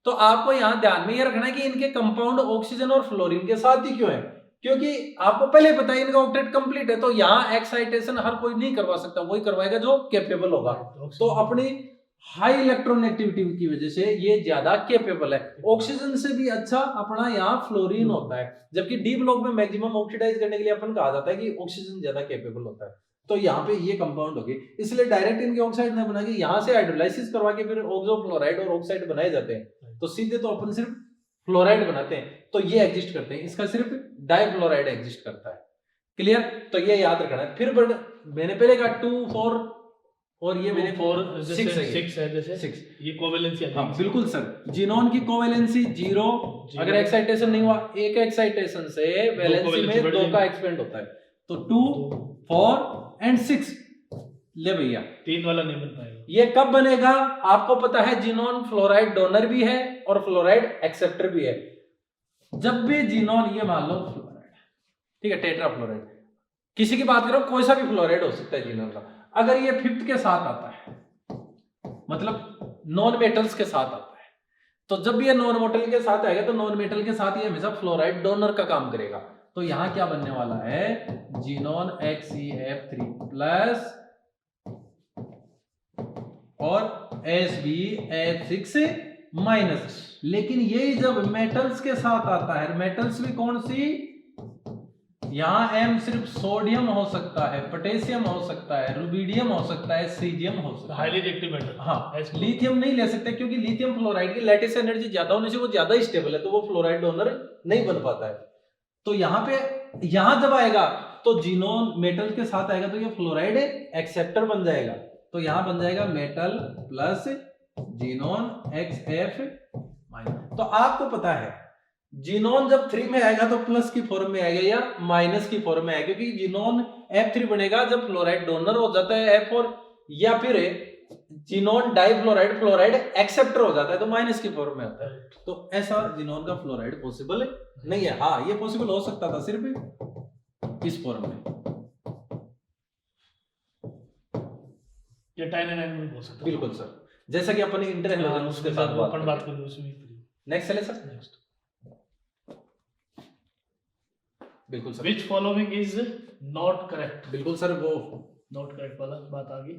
तो आपको यहाँ ध्यान में ये रखना है कि इनके कंपाउंड ऑक्सीजन और फ्लोरीन के साथ ही क्यों है, क्योंकि आपको पहले पता है इनका ऑक्टेट कंप्लीट है, तो यहाँ एक्साइटेशन हर कोई नहीं करवा सकता, वही करवाएगा जो कैपेबल होगा। तो अपनी हाई इलेक्ट्रोनेगेटिविटी की वजह से ये ज्यादा कैपेबल है, ऑक्सीजन से भी अच्छा अपना यहाँ फ्लोरीन होता है, जबकि डी ब्लॉक में मैक्सिमम ऑक्सीडाइज करने के लिए अपन कहा जाता है कि ऑक्सीजन ज्यादा कैपेबल होता है। तो यहाँ पे ये कंपाउंड हो गए, इसलिए डायरेक्ट इनके ऑक्साइड ना बना के यहाँ से हाइड्रोलाइसिस करवा के फिर ऑक्सोफ्लोराइड और ऑक्साइड बनाए जाते हैं, तो सीधे तो अपन सिर्फ फ्लोराइड बनाते हैं, तो ये एग्जिस्ट करते हैं, इसका सिर्फ डाइफ्लोराइड एग्जिस्ट करता है। क्लियर, तो ये याद रखना है। फिर मैंने पहले कहा 2 4 और ये मैंने 6 है, जैसे 6 ये कोवेलेंसी है। हाँ बिल्कुल सर, जीनोन की कोवेलेंसी 0, अगर एक्साइटेशन नहीं हुआ, एक एक्साइटेशन से वैलेंसी में 2 का एक्सपेंड होता है, तो 2 4 एंड 6 ले भैया 3 वाला नहीं बन पाएगा। ये कब बनेगा आपको पता है, जीनोन फ्लोराइड डोनर भी है और फ्लोराइड एक्सेप्टर भी है। जब भी जीनोन, ये मान लो फ्लोराइड, ठीक है, टेट्राफ्लोराइड, किसी की बात करो कोई सा भी फ्लोराइड हो सकता है जीनोन का, अगर ये 5th के साथ आता है मतलब नॉन मेटल्स के साथ आता है, तो जब भी ये नॉन मेटल के साथ आएगा तो नॉन मेटल के साथ ये हमेशा फ्लोराइड डोनर का काम करेगा। तो यहां क्या बनने वाला है, जीनोन XeF3 प्लस और SbF6 माइनस। लेकिन यही जब मेटल्स के साथ आता है, मेटल्स भी कौन सी, यहाँ एम सिर्फ सोडियम हो सकता है, पोटेशियम हो सकता है, रुबिडियम हो सकता है, सीजियम हो सकता है। Highly reactive metal. हाँ, लिथियम नहीं ले सकते क्योंकि लिथियम फ्लोराइड की लैटिस एनर्जी ज्यादा होने से वो ज्यादा स्टेबल है, तो वो फ्लोराइड डोनर नहीं बन पाता है। तो यहाँ पे, यहाँ जब आएगा तो जीनोन मेटल के साथ आएगा तो ये फ्लोराइड एक्सेप्टर बन जाएगा। तो यहाँ बन जाएगा metal plus xenon XF minus. तो आपको पता है जीनोन जब 3 में आएगा तो प्लस की फॉर्म में आएगा या माइनस की फॉर्म में आएगा, क्योंकि जीनोन F3 बनेगा जब फ्लोराइड डोनर हो जाता है F4, या फिर जीनोन डाइफ्लोराइड फ्लोराइड एक्सेप्टर हो जाता है तो माइनस की फॉर्म में आता है। तो ऐसा जीनोन का फ्लोराइड पॉसिबल नहीं है। हाँ, ये पॉसिबल हो सकता था सिर्फ इस फॉर्म में। ये टाइन एनायन में हो सकता है। बिल्कुल सर, जैसा कि अपन इंटर हैलोजन उसके साथ बात कर रहे उसमें। नेक्स्ट चले सर। नेक्स्ट, बिल्कुल sir. Which following is not correct. बिल्कुल सर, वो नॉट करेक्ट वाला बात आ गई।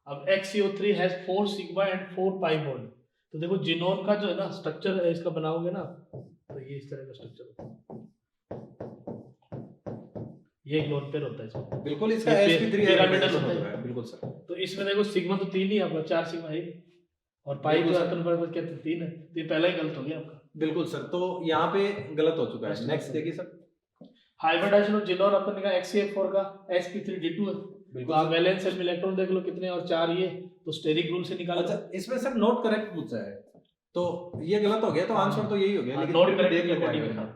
अब XCO3 has 4 sigma and 4 pi bond. तो देखो जीनोन का जो है ना स्ट्रक्चर इसका बनाओगे ना तो ये इस तरह का स्ट्रक्चर होता है, ये एक लोन पेयर होता है इसमें। बिल्कुल इसका ये sp3 पिरामिडल होता है। बिल्कुल सर। तो इसमें देखो सिग्मा तो 3 ही है आपका, 4 सिग्मा है और पाई बिल्कुल जो सर। अपन पर क्या 3 है, तो ये पहला ही गलत हो गया आपका। बिल्कुल सर, तो यहाँ पे गलत हो चुका है। नेक्स्ट देखिए सर। हाइब्रिडाइजेशन ऑफ जीनोन अपन का XCF4 का sp3d2 है। तो आप वैलेंस शेल में इलेक्ट्रॉन देख लो कितने और 4 ये, तो स्टेरिक रूल से निकालो। अच्छा, इसमें सर नोट करेक्ट पूछा है तो ये गलत हो गया, तो आंसर तो यही हो गया, लेकिन नोट फिर भी देख करेक्ट लेते हैं।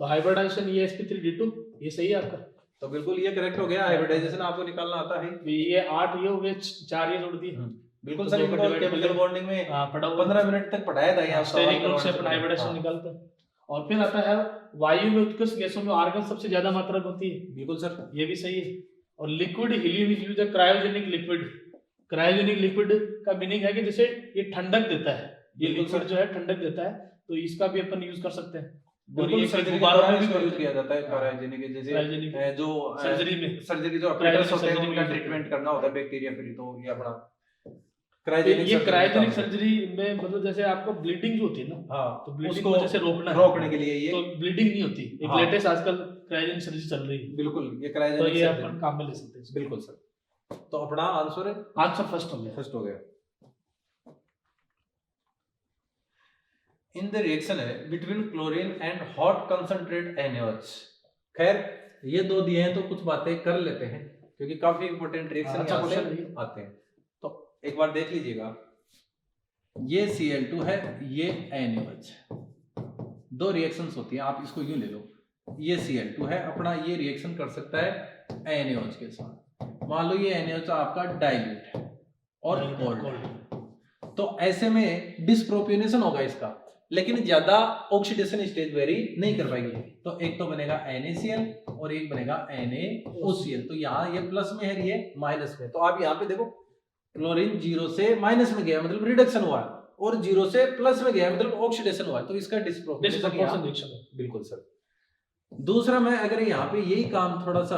तो हाइब्रिडाइजेशन ये sp3d2 ये सही है आपका। तो बिल्कुल ये करेक्ट हो गया। हाइब्रिडाइजेशन आपको निकालना आता है। ये 8 ये हो गए, 4 ये जोड़ दिए। बिल्कुल तो सर, दो को इनको divide केमिकल कर बॉन्डिंग में हाँ पढ़ा हुआ 15 मिनट तक पढ़ाया था यहाँ। स्टेरिक रूल से अपन हाइब्रिडाइजेशन निकालते हैं। और फिर आता है वायु में उत्कृष्ट गैसों में आर्गन सबसे ज्यादा मात्रा में होती है। बिल्कुल सर, ये भी सही है। और liquid helium is used cryogenic liquid. Cryogenic liquid का मीनिंग है कि जैसे ये ठंडक देता है, ये बिल्कुल लिक्विड सर। जो है ठंडक देता है, तो इसका भी अपन यूज कर सकते हैं। और बिल्कुल ये सर्जरी गुब्बारों में भी यूज किया जाता है। क्रायोजेनिक जैसे क्रायोजेनिक जो सर्जरी में सर्जरी जो क्रायोजेनिक ऑपरेटर्स होते हैं सर्जरी उनका में ट्रीटमेंट करना होता है बैक्टीरिया फ्री, तो ये अपना ये क्रायोजेनिक सर्जरी में मतलब जैसे आपको ब्लीडिंग जो होती है ना, हाँ, तो ब्लीडिंग उसको को जैसे रोकने के लिए ये तो ब्लीडिंग नहीं होती। एक हाँ। लेटेस्ट आजकल क्रायोजेनिक सर्जरी चल रही है, बिल्कुल ये तो क्रायोजेनिक ये सर्जरी। अपन काम में ले सकते हैं। बिल्कुल सर, तो अपना आंसर आंसर फर्स्ट हो गया। फर्स्ट हो गया। इन द रिएक्शन है between chlorine and hot concentrate NaOH। खैर ये दो दिए हैं तो कुछ बातें कर लेते हैं क्योंकि काफी इंपॉर्टेंट रिएक्शन अच्छा यहाँ क्वेश्चन है से ये। आते हैं। तो एक बार देख लीजिएगा, ये Cl2 है, ये NaOH, दो रिएक्शंस होती हैं। आप इसको यूं ले लो, ये Cl2 है अपना, ये रिएक्शन कर सकता है NaOH के साथ। मान लो ये NaOH आपका डाइल्यूट है और कोल्ड, तो ऐसे में डिसप्रोपोर्शनेशन होगा इसका, लेकिन ज्यादा ऑक्सीडेशन स्टेज वेरी नहीं कर पाएगी। तो एक तो बनेगा NaCl और एक बनेगा NaOCl। तो यहाँ ये प्लस में है, ये माइनस में। तो आप यहाँ पे देखो क्लोरीन 0 से माइनस में गया मतलब रिडक्शन हुआ, और 0 से प्लस में गया मतलब ऑक्सीडेशन हुआ, तो इसका डिसप्रोपोर्शन रिएक्शन है। बिल्कुल सर। दूसरा मैं अगर यहाँ पे यही काम थोड़ा सा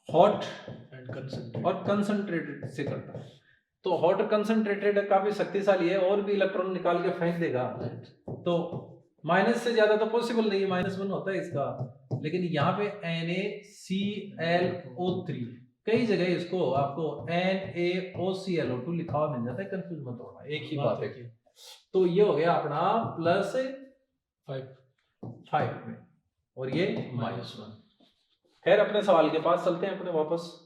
हॉट एंड कंसंट्रेट और कंसंट्रेटेड से करता है, तो हॉट कंसंट्रेटेड काफी शक्तिशाली है और भी इलेक्ट्रॉन निकाल के फेंक देगा। तो माइनस से ज्यादा तो पॉसिबल नहीं है, -1 होता है इसका। लेकिन यहाँ पे NaClO3 कई जगह इसको आपको NaOClO2 लिखा हुआ मिल जाता है, कंफ्यूज मत होना, एक ही बात है। तो ये हो गया अपना +5 में और ये -1। खैर अपने सवाल के पास चलते हैं अपने वापस।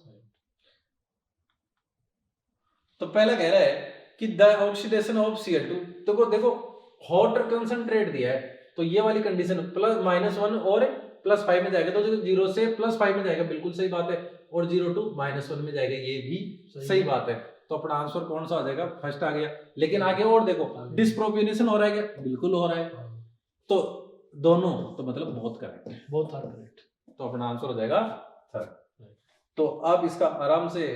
तो पहला कह रहा है कि द ऑक्सीडेशन ऑफ Cl2, तो देखो हॉट कंसंट्रेट दिया है, तो ये वाली कंडीशन +-1 और +5 में जाएगा, तो 0 से +5 में जाएगा, बिल्कुल सही बात है। और 0 to -1 में जाएगा, ये भी सही बात है। तो अपना आंसर कौन सा आ जाएगा? फर्स्ट आ गया। लेकिन आगे और देखो, डिसप्रोपोर्शनेशन हो रहा है क्या? बिल्कुल हो रहा है। तो दोनों तो मतलब बहुत करेक्ट है, बहुत करेक्ट। तो अपना आंसर हो जाएगा थर्ड। तो आप इसका आराम से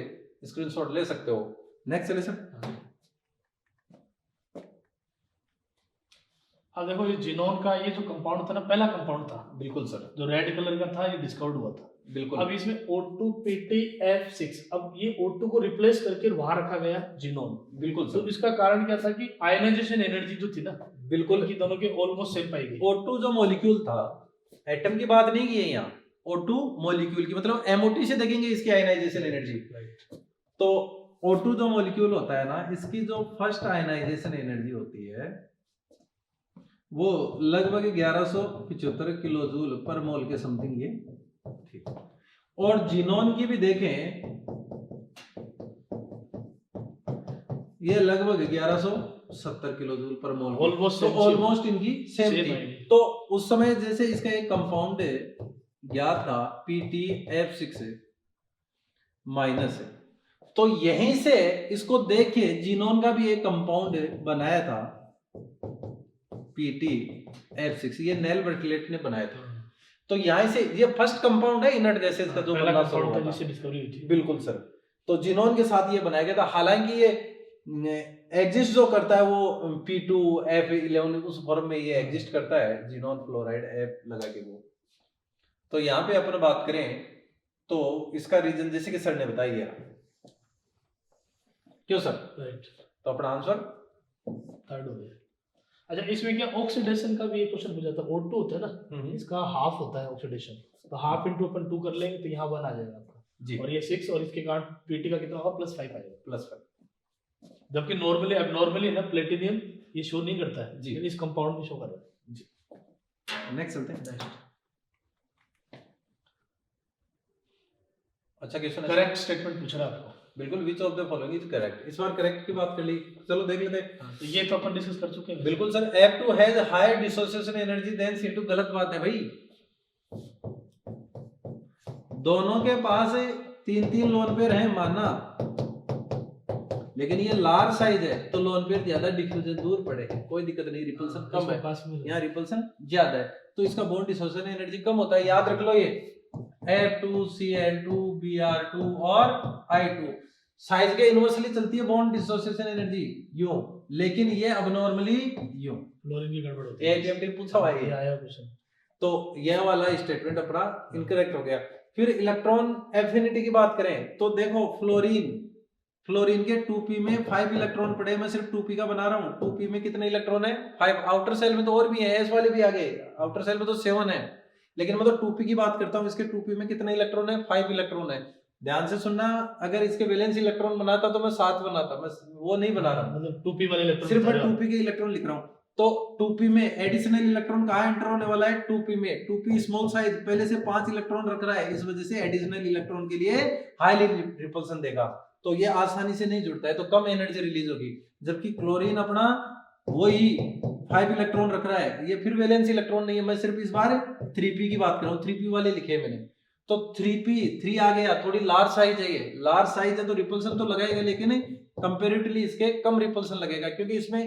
स्क्रीनशॉट ले सकते हो। नेक्स्ट चलिए सर। हाँ देखो, ये जीनोन का ये जो कंपाउंड था ना, पहला कंपाउंड था, बिल्कुल सर, जो रेड कलर का था, ये डिस्कवर्ड हुआ था। बिल्कुल अब इसमें O2PTF6, अब ये O2 को रिप्लेस करके वहां रखा गया जिनोन। बिल्कुल तो सर, इसका कारण क्या था कि आयनाइजेशन एनर्जी जो थी ना, बिल्कुल। इनकी दोनों के ऑलमोस्ट सेम पाई गई। O2 जो मॉलिक्यूल था, एटम की बात नहीं की है यहाँ, O2 मॉलिक्यूल की, मतलब MOT से देखेंगे इसकी आयनाइजेशन एनर्जी। तो O2 जो मॉलिक्यूल होता है ना, इसकी जो फर्स्ट आयनाइजेशन एनर्जी होती है वो लगभग 1175 किलो जूल पर मोल के समथिंग ये, ठीक। और जिनोन की भी देखें, ये लगभग 1170 किलो जूल पर मोल, Almost तो same, ऑलमोस्ट इनकी सेम Same थी। आएगी। तो उस समय जैसे इसका एक कंपाउंड ज्ञात था PTF6 माइनस है, तो यहीं से इसको देख के जिनोन का भी एक कंपाउंड बनाया था PTF6, ये नेल बर्टलेट ने बनाया था। तो यहाँ से ये फर्स्ट कंपाउंड है इनर्ट गैसेस का जो पहला बनना कंपाउंड शुरू था हुआ जिससे था। डिस्कवरी हुई थी। बिल्कुल सर। तो जिनोन के साथ ये बनाया गया था, हालांकि ये एग्जिस्ट जो करता है वो P2F11 उस फॉर्म में ये एग्जिस्ट करता है, जिनोन फ्लोराइड F लगा के वो। तो यहाँ पे अपन बात करें तो इसका रीजन जैसे कि सर ने बताया, क्यों सर? राइट, तो अपना आंसर थर्ड हो गया। अच्छा, इसमें क्या ऑक्सीडेशन का भी एक क्वेश्चन पूछा था। O2 होता है ना, इसका हाफ होता है ऑक्सीडेशन, तो हाफ इंटू अपन 2 कर लेंगे तो यहाँ 1 आ जाएगा आपका जी, और ये 6, और इसके कारण पीटी का कितना होगा, +5 आएगा। +5। जबकि नॉर्मली अब नॉर्मली ना प्लेटिनियम ये शो नहीं करता है, जी। लेकिन इस कंपाउंड में शो कर रहा है। नेक्स्ट चलते हैं। नेक्स्ट, अच्छा क्वेश्चन है। करेक्ट स्टेटमेंट पूछ रहा है आपको। बिल्कुल, which of the following is correct. इस बार करेक्ट की बात कर ली, चलो देख लेते हैं। तो ये तो अपन डिस्कस कर चुके हैं। बिल्कुल sir, F2 has higher dissociation energy than C2, गलत बात है भाई। दोनों के पास 3-3 लोन पेयर हैं माना, लेकिन ये लार्ज साइज है तो लोन पेयर ज्यादा, डिफ्यूजन दूर पड़े, कोई दिक्कत नहीं, रिपल्सन कम है, पास में यहाँ रिपल्सन ज्यादा है, तो इसका बॉन्ड डिसोसिएशन एनर्जी कम होता है। याद रख लो ये F2Cl2 Br2 और I2 साइज के इनवर्सली चलती है बॉन्ड डिसोसिएशन एनर्जी यूं, लेकिन ये अबनॉर्मली यूं। फ्लोरीन की गड़बड़ होती है। एटीएमटी पूछा हुआ है ये ये। आया क्वेश्चन। तो यह वाला स्टेटमेंट अपना इनकरेक्ट हो गया। फिर इलेक्ट्रॉन एफिनिटी की बात करें तो देखो, फ्लोरीन के 2p में 5 इलेक्ट्रॉन पड़े, मैं सिर्फ 2p का बना रहा हूँ। 2p में कितने इलेक्ट्रॉन है? 5। आउटर सेल में तो और भी है, एस वाले भी आगे, आउटर सेल में तो 7 है, लेकिन मैं तो 2p की बात करता हूँ। इसके 2p में कितने इलेक्ट्रॉन है? 5 इलेक्ट्रॉन है। ध्यान से सुनना, अगर इसके वैलेंस इलेक्ट्रॉन बनाता तो मैं 7 बनाता, मैं वो नहीं बना रहा, मतलब 2p वाले इलेक्ट्रॉन, सिर्फ मैं 2p के इलेक्ट्रॉन लिख रहा हूँ। तो 2p में एडिशनल इलेक्ट्रॉन कहाँ एंटर होने वाला है? 2p में। 2p स्मॉल साइज पहले से 5 इलेक्ट्रॉन रख रहा है, इस वजह से एडिशनल इलेक्ट्रॉन के लिए हाईली रिपल्सन देगा, तो ये आसानी से नहीं जुड़ता है, तो कम एनर्जी रिलीज होगी। जबकि क्लोरीन अपना वही 5 इलेक्ट्रॉन रख रहा है, ये फिर वैलेंस इलेक्ट्रॉन नहीं है, मैं सिर्फ इस बार 3p की बात कर रहा हूँ, 3p वाले लिखे मैंने। तो 3p आ गया, थोड़ी लार्ज साइज है, ये लार्ज साइज है तो रिपल्सन तो लगाएगा, लेकिन कंपैरेटिवली इसके कम रिपल्सन लगेगा, क्योंकि इसमें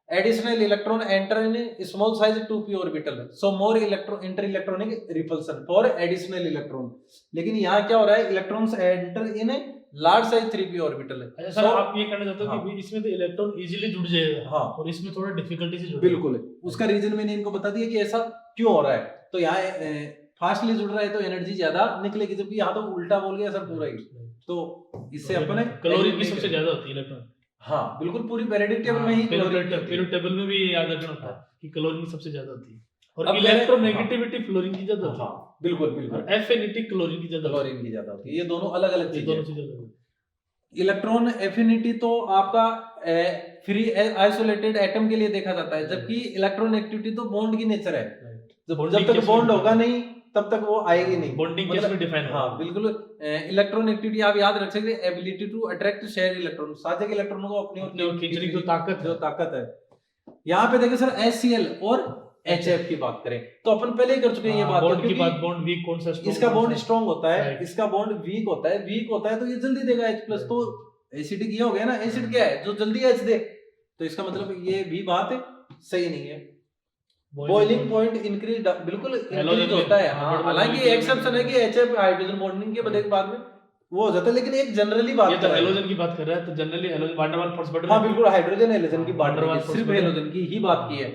additional electron enter in small size 2p orbital है, so more electron inter electronic repulsion for additional electron. लेकिन यहाँ क्या हो रहा है? Electrons enter in large size 3p orbital है। अच्छा सर, आप ये कहना चाहते हो कि इसमें तो इलेक्ट्रॉन इजीली जुड़ जाएगा, हाँ, और इसमें थोड़ा डिफिकल्टी से जुड़। बिल्कुल, उसका रीजन मैंने इनको बता दिया कि ऐसा क्यों हो रहा है। तो यहाँ फास्टली जुड़ रहा है तो एनर्जी ज्यादा निकलेगी, जबकि यहाँ तो उल्टा बोल गया सर पूरा ही। तो इससे अपने क्लोरीन की सबसे ज्यादा होती है इलेक्ट्रॉन। हाँ बिल्कुल, पूरी पेरियोडिक टेबल में ही पीरियोडिक टेबल में भी याद रखना होता है कि क्लोरीन की सबसे ज्यादा होती है, और अब इलेक्ट्रोनेगेटिविटी फ्लोरीन की ज्यादा होती है। हाँ बिल्कुल बिल्कुल, एफिनिटी क्लोरीन की ज्यादा होती है। ये दोनों अलग अलग चीजें हैं। ज्यादा। इलेक्ट्रॉन एफिनिटी तो आपका फ्री आइसोलेटेड एटम के लिए देखा जाता है, जबकि इलेक्ट्रॉन एक्टिविटी तो बॉन्ड की नेचर है, जब तक बॉन्ड होगा नहीं तब तक वो आएगी नहीं, बॉन्डिंग केस में डिफाइन। हाँ बिल्कुल, इलेक्ट्रॉन एक्टिविटी आप याद रख सकते हैं, ability to attract share electron, साझे के इलेक्ट्रॉनों को अपनी ओर खींचने की जो ताकत है। यहाँ पे देखिए सर, HCl और HF की बात करें तो अपन पहले ही कर चुके हैं ये बात, बॉन्ड की बात। बॉन्ड वीक कौन सा? इसका बॉन्ड स्ट्रांग होता है, इसका बॉन्ड वीक होता है, तो ये जल्दी देगा H+। तो एसिडिक ये हो गया ना, एसिड क्या है? जो जल्दी H दे, तो इसका मतलब ये भी बात सही नहीं है। बॉइलिंग पॉइंट इंक्रीज, बिल्कुल इंक्रीज होता है। हाँ, हालांकि एक्सेप्शन है कि HF हाइड्रोजन बॉन्डिंग के बाद में वो हो जाता है, लेकिन एक जनरली बात, ये तो हेलोजन की बात कर रहा है, तो generally halogen van der Waals force बढ़ रहा है। हाँ बिल्कुल, हाइड्रोजन हेलोजन की बात नहीं, सिर्फ हेलोजन की ही बात की है।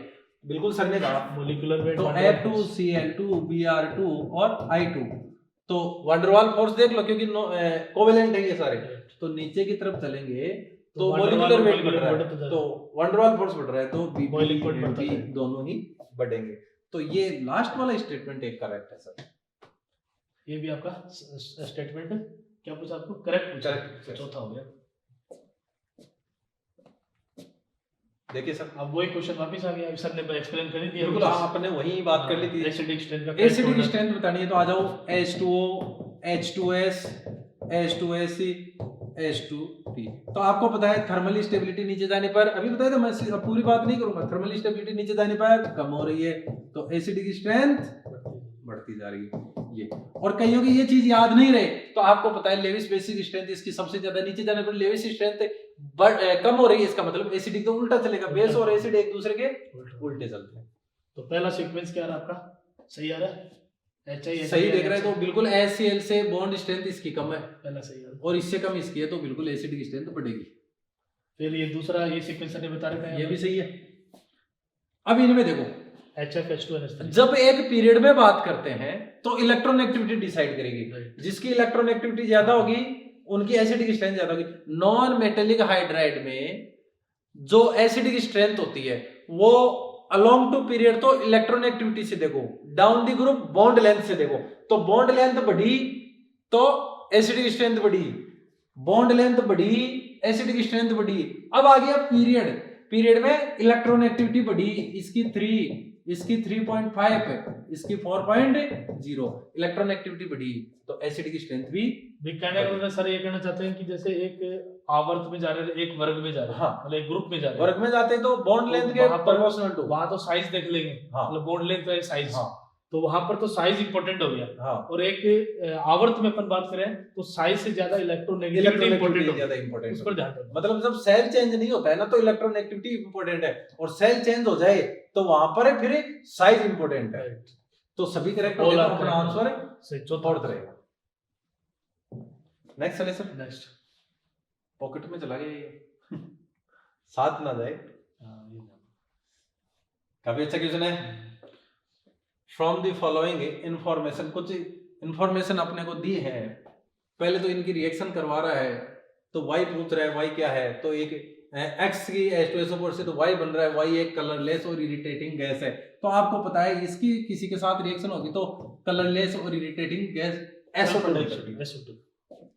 बिल्कुल सर ने कहा मॉलिक्यूलर वेट तो F2Cl2 Br2 और I2 तो वंडरवाल फोर्स देख लो, क्योंकि कोवेलेंट है ये सारे, तो नीचे की तरफ चलेंगे तो मॉलिक्यूलर वेट बढ़ रहा है, तो वंडरवाल फोर्स बढ़ रहा है, तो बॉइलिंग पॉइंट बढ़ता भी है, दोनों ही बढ़ेंगे। तो ये लास्ट वाला स्टेटमेंट एक करेक्ट है सर। ये भी आपका स्टेटमेंट है, क्या पूछा आपको, करेक्ट पूछा, Correct. चौथा हो गया। देखिए सर, अब वही क्वेश्चन वापस आ गया, सर ने एक्सप्लेन कर ही दिया, बिल्कुल आपने वही बात कर ली थी, एसिडिक स्ट्रेंथ का एसिडिक स्ट्रेंथ बतानी है, तो आ जाओ H2O, H2S, H2SC, H2P। तो आपको पता है थर्मल स्टेबिलिटी नीचे जाने पर, अभी बताया था, मैं पूरी बात नहीं करूंगा, थर्मल स्टेबिलिटी नीचे जाने पर कम हो रही है, तो एसिडिक स्ट्रेंथ बढ़ती जा रही है ये। और कईयों की ये चीज याद नहीं रहे, तो आपको पता है लेविस बेसिक स्ट्रेंथ इसकी सबसे ज्यादा, नीचे जाने पर लेविस स्ट्रेंथ कम हो रही है, इसका मतलब एसिडिक तो उल्टा चलेगा, बेस और एसिड एक दूसरे के उल्टे चलते हैं। तो पहला सीक्वेंस क्या रहा आपका, सही आ रहा है, सही देख रहे हैं, तो बिल्कुल HCl से बॉन्ड स्ट्रेंथ इसकी कम है, पहला सही है, और इससे कम इसकी है, तो बिल्कुल एसिडिक स्ट्रेंथ बढ़ेगी। फिर ये दूसरा, ये सीक्वेंस ने बता रखा है, ये भी सही है। अब इनमें देखो, HF, जब एक पीरियड में बात करते हैं तो इलेक्ट्रॉन एक्टिविटी डिसाइड करेगी, जिसकी इलेक्ट्रॉन एक्टिविटी ज्यादा होगी उनकी एसिडिक स्ट्रेंथ ज्यादा होगी। नॉन मेटेलिक हाइड्राइड में जो एसिडिक स्ट्रेंथ होती है वो अलोंग टू पीरियड, तो इलेक्ट्रॉन एक्टिविटी से देखो, down the group bond length से देखो, तो बॉन्ड लेंथ बढ़ी तो एसिडिक स्ट्रेंथ बढ़ी, बॉन्ड लेंथ बढ़ी एसिडिक स्ट्रेंथ बढ़ी। अब आ गया पीरियड, पीरियड में इलेक्ट्रॉन एक्टिविटी बढ़ी, इसकी 3, इसकी 3.5, इसकी 4.0, इलेक्ट्रॉन एक्टिविटी बढ़ी, तो एसिडिक स्ट्रेंथ भी कहने को सर ये कहना चाहते हैं कि जैसे एक आवर्त में जा रहे हैं, एक वर्ग में जा रहे हैं, हाँ, मतलब एक ग्रुप में जा रहे हैं, वर्ग में जाते हैं तो बॉन्ड लेंथ के प्रोपोर्शनल टू, वहां तो साइज देख लेंगे, हाँ, मतलब बॉन्ड लेंथ है साइज, हाँ, तो वहां पर तो साइज इंपॉर्टेंट हो गया, हाँ, और एक आवर्त में अपन बात करें तो साइज से ज्यादा इलेक्ट्रोनेगेटिविटी इंपॉर्टेंट ज्यादा इंपॉर्टेंट, उस पर ध्यान रखना। मतलब जब सेल चेंज नहीं होता है ना, तो इलेक्ट्रॉन एक्टिविटी इंपॉर्टेंट है, और सेल चेंज हो जाए तो वहां पर फिर साइज इंपॉर्टेंट है, तो सभी करेक्ट हो गए, तो अपना आंसर सही, चौथा रहेगा। नेक्स्ट चले सर, नेक्स्ट पॉकेट में चला गया ये साथ ना जाए, काफी अच्छा क्वेश्चन है। फ्रॉम द फॉलोइंग इंफॉर्मेशन, कुछ इंफॉर्मेशन अपने को दी है, पहले तो इनकी रिएक्शन करवा रहा है, तो y पूछ रहा है y क्या है, तो एक x की H2SO4 से तो y बन रहा है, y एक कलरलेस और इरिटेटिंग गैस है, तो आपको पता है इसकी किसी के साथ रिएक्शन होगी तो कलरलेस और इरिटेटिंग गैस SO2,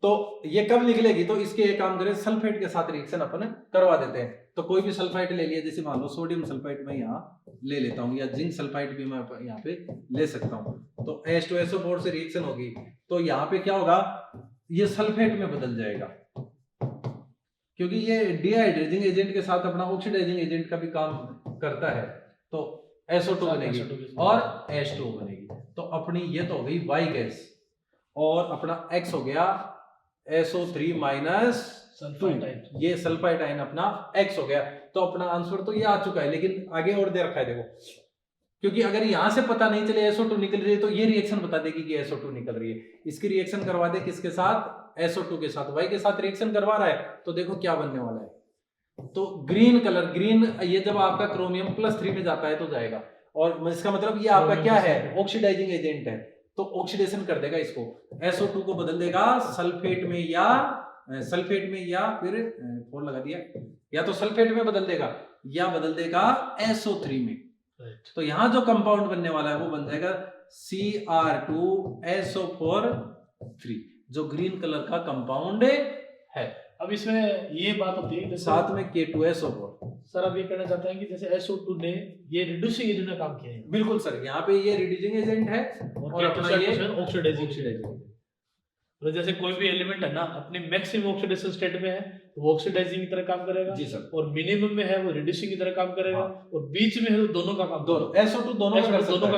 तो ये कब निकलेगी, तो इसके एक काम करें, सल्फेट के साथ रिएक्शन अपन करवा देते हैं, तो कोई भी सल्फाइड ले लिया, जैसे मान लो सोडियम सल्फाइड में यहाँ ले लेता हूँ, या जिंक सल्फाइड भी मैं यहाँ पे ले सकता हूँ, तो H2SO4 से रिएक्शन होगी, तो यहाँ पे क्या होगा, ये सल्फेट में बदल जाएगा, क्योंकि ये डिहाइड्रेजिंग एजेंट के साथ अपना ऑक्सीडाइजिंग एजेंट का भी काम करता है, तो SO2 बनेगी और H2O बनेगी, तो अपनी ये तो हो गई Y गैस, और अपना X हो गया SO3 माइनस 2, ये सल्फाइड आयन अपना X हो गया, तो अपना आंसर तो ये आ चुका है, लेकिन आगे और दे रखा है देखो, क्योंकि अगर यहां से पता नहीं चले SO2 निकल रही है, तो ये रिएक्शन बता देगी कि SO2 निकल रही है, इसकी रिएक्शन करवा दे किसके साथ, SO2 के साथ, Y के साथ रिएक्शन करवा रहा है, तो देखो क्या बनने वाला है, तो ग्रीन कलर, ग्रीन, ये जब आपका क्रोमियम +3 में जाता है तो जाएगा, और इसका मतलब ये आपका क्या है, ऑक्सीडाइजिंग एजेंट है, तो ऑक्सीडेशन कर देगा इसको, SO2 को बदल देगा सल्फेट में, या फिर 4 लगा दिया, या तो सल्फेट में बदल देगा या बदल देगा SO3 में, तो यहां जो कंपाउंड बनने वाला है वो बन जाएगा Cr2SO4, जो ग्रीन कलर का कंपाउंड है। अब इसमें ये बात होती है साथ में K2SO4, सर अब ये कहना चाहते हैं कि जैसे SO2 ने ये रिड्यूसिंग एजेंट का काम किया है, बिल्कुल सर, यहाँ पे ये रिड्यूसिंग एजेंट है और अपना ये ऑक्सीडाइजिंग, तो जैसे कोई भी एलिमेंट है ना अपने मैक्सिमम ऑक्सीडेशन स्टेट में है तो वो ऑक्सीडाइजिंग की तरह काम करेगा जी सर, और मिनिमम में है वो रिड्यूसिंग की तरह काम करेगा, हाँ, और बीच में है तो दोनों का काम, दोनों SO2 दोनों का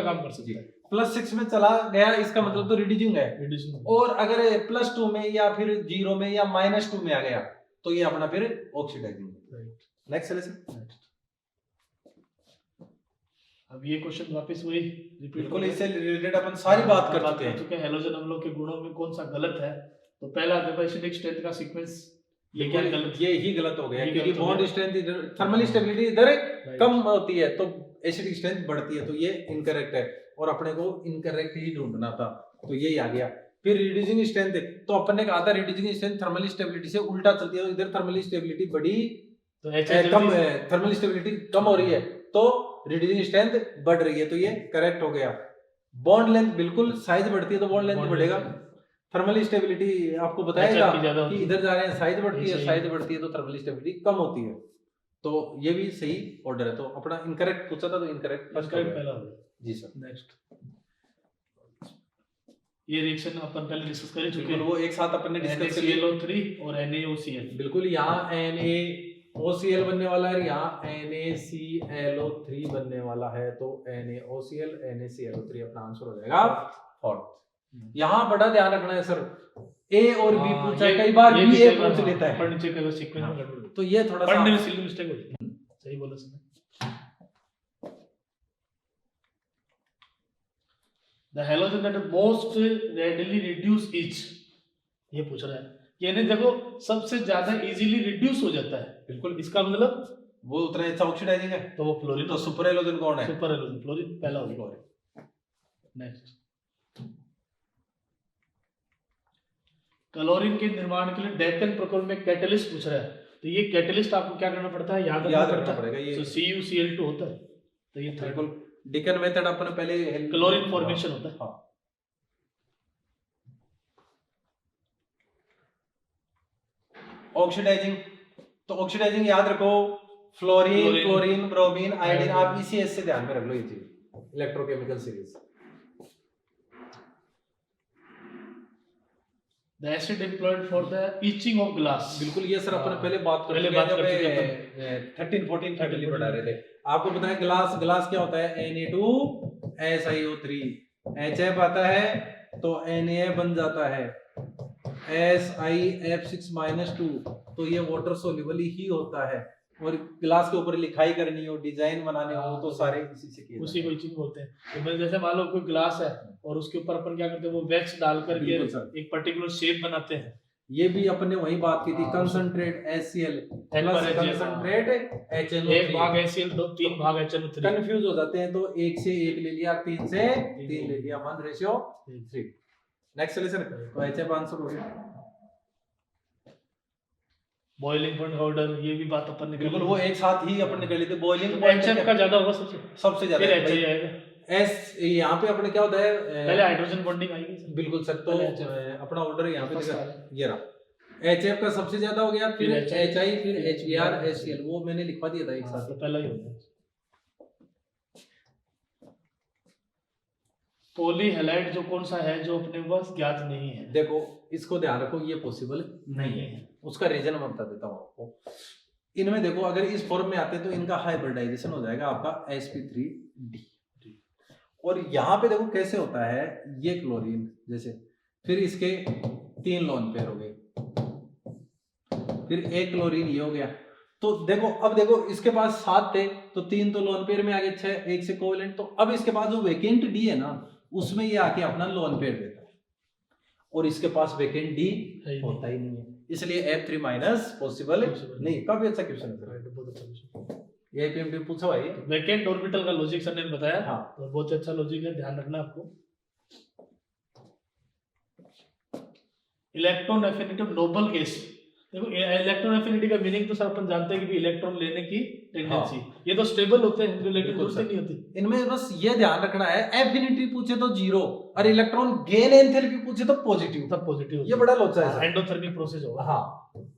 काम कर सकता है। +6 में चला गया, इसका मतलब तो रिड्यूसिंग है, और अगर +2 में या फिर 0 में या -2 में आ गया तो ये अपना फिर ऑक्सीडाइजिंग। नेक्स्ट सर, अब ये क्वेश्चन वापस वही बिल्कुल इससे रिलेटेड अपन सारी बात कर चुके हैं, हैलोजन अम्लों के गुणों में कौन सा गलत है, तो पहला देखो एसिडिक स्ट्रेंथ का सीक्वेंस, ये क्या गलत, ये ही गलत हो गया, क्योंकि बॉन्ड स्ट्रेंथ इधर, थर्मल स्टेबिलिटी इधर कम होती है तो एसिडिक स्ट्रेंथ बढ़ती है, तो ये इनकरेक्ट है, और अपने को इनकरेक्ट ही ढूंढना था, तो यही आ गया। फिर रिड्यूसिंग स्ट्रेंथ, तो अपन ने कहा था रिड्यूसिंग स्ट्रेंथ थर्मल स्टेबिलिटी से उल्टा चलती है, तो इधर थर्मल स्टेबिलिटी बड़ी तो कम है, थर्मल स्टेबिलिटी कम हो रही है, तो रिड्यूसिंग स्ट्रेंथ बढ़ रही है, तो ये करेक्ट हो गया। बॉन्ड लेंथ बिल्कुल, साइज बढ़ती है तो बॉन्ड लेंथ बढ़ेगा। थर्मल स्टेबिलिटी आपको बताएगा कि इधर जा रहे हैं साइज बढ़ती है, साइज बढ़ती है तो थर्मल स्टेबिलिटी कम होती है, तो ये भी सही ऑर्डर है। तो अपना इनकरेक्ट पूछा था तो इनकरेक्ट पहला हो गया। जी सर। नेक्स्ट ये रिएक्शन अपन पहले डिस्कस कर चुके हैं, वो एक साथ अपन ने डिस्कस कर लिया। NaClO3 और NaOCl, बिल्कुल, यहाँ NaOCl बनने वाला है, यहाँ NaClO3 बनने वाला है, तो NaOCl NaClO3 अपना आंसर हो जाएगा फोर्थ। यहाँ बड़ा ध्यान रखना है सर, ए और बी पूछा है, कई बार बी ए पूछ लेता है, नीचे का सीक्वेंस में गड़बड़, तो ये थोड़ा सा पढ़ने में सिली मिस्टेक हो जाती है। सही बोला sir. The halogen that most readily reduce each, ये पूछ रहा है, यानी देखो सबसे ज्यादा इजीली रिड्यूस हो जाता है। बिल्कुल, इसका मतलब वो उतना अच्छा ऑक्सीडाइजिंग है, तो वो फ्लोरीन। तो सुपर हैलोजन कौन है? सुपर हैलोजन फ्लोरीन पहला हो गया। नेक्स्ट, क्लोरीन के निर्माण के लिए डेकन प्रकरण में कैटलिस्ट पूछ रहा है, तो ये कैटलिस्ट आपको क्या करना पड़ता है, याद रखना पड़ेगा। ये तो CuCl2 होता है, तो ये बिल्कुल डेकन मेथड अपन पहले क्लोरीन फॉर्मेशन होता है। हाँ। ऑक्सीडाइजिंग, तो ऑक्सीडाइजिंग याद रखो, फ्लोरीन, क्लोरीन, ब्रोमीन, आयोडीन, आप इसी एस से ध्यान में रख लो ये चीज, electrochemical series. The acid employed for the etching of glass, बिल्कुल, ये सर अपन पहले बात कर चुके हैं, 13-14 फैमिली पढ़ा रहे थे। आपको पता है ग्लास क्या होता है, Na2SiO3, HF आता है तो Na बन जाता है SiF6-2, तो ये वाटर सोल्यूबल ही होता है, और ग्लास के ऊपर लिखाई करनी हो, डिजाइन बनाने हो, तो सारे इसी से किए, उसी को इचिंग बोलते हैं। तो जैसे मान लो कोई ग्लास है और उसके ऊपर अपन क्या करते हैं, वो वैक्स डाल करके एक पर्टिकुलर शेप बनाते हैं। ये भी अपन ने वही बात की थी, concentrate HCl plus concentrate HNO3, एक भाग HCl 3 भाग HNO3, कंफ्यूज हो जाते हैं, तो 1 से 1 ले लिया, 3 से 3 ले लिया, 1:3। नेक्स्ट चलिए सर, तो HF आंसर हो गया। बॉइलिंग पॉइंट पाउडर, ये भी बात अपन ने बिल्कुल वो एक साथ ही अपन ने कर ली थी। बॉइलिंग पॉइंट HF का ज्यादा होगा, सबसे ज्यादा फिर HI आएगा। एस यहाँ पे अपने क्या होता है, पहले हाइड्रोजन बॉन्डिंग आएगी सर। बिल्कुल सर, तो अपना ऑर्डर यहाँ पे देखा, ये रहा, HF का सबसे ज्यादा हो गया, फिर HI, फिर HBr, HCl, वो मैंने लिखवा दिया था एक साथ, तो पहला ही हो गया। पॉलीहैलाइड जो कौन सा है जो अपने पास ज्ञात नहीं है, देखो इसको ध्यान रखो, ये पॉसिबल नहीं है, उसका रीजन मैं बता देता हूँ आपको। इनमें देखो अगर इस फॉर्म में आते तो इनका हाइब्रिडाइजेशन हो जाएगा आपका sp3d, और यहाँ पे देखो कैसे होता है, ये क्लोरीन जैसे, फिर इसके 3 लोन पेयर हो गए, फिर एक क्लोरीन ये हो गया, तो देखो अब देखो इसके पास 7 थे तो 3 तो लोन पेयर में आ गए, 6 एक से कोवेलेंट, तो अब इसके पास जो वेकेंट डी है ना, उसमें ये आके अपना लोन पेयर देता है, और इसके पास वेकेंट डी होता ही नहीं है, इसलिए F3 माइनस पॉसिबल नहीं। काफी अच्छा क्वेश्चन है सर, बहुत अच्छा क्वेश्चन, ये पीएमटी पूछा भाई। वेकेंट ऑर्बिटल का लॉजिक सर ने बताया, हाँ, तो बहुत अच्छा लॉजिक है, ध्यान रखना आपको। Electron affinity of noble gas, देखो इलेक्ट्रॉन एफिनिटी का मीनिंग तो सर अपन जानते हैं कि इलेक्ट्रॉन लेने की टेंडेंसी, हाँ, ये तो स्टेबल होते हैं, रिलेटिव दूर से नहीं होती। इनमें बस ये ध्यान रखना है, एफिनिटी पूछे तो 0 और इलेक्ट्रॉन गेन एंथैल्पी पूछे तो पॉजिटिव, तब पॉजिटिव, ये बड़ा लोचा है, एंडोथर्मिक प्रोसेस होगा, हाँ,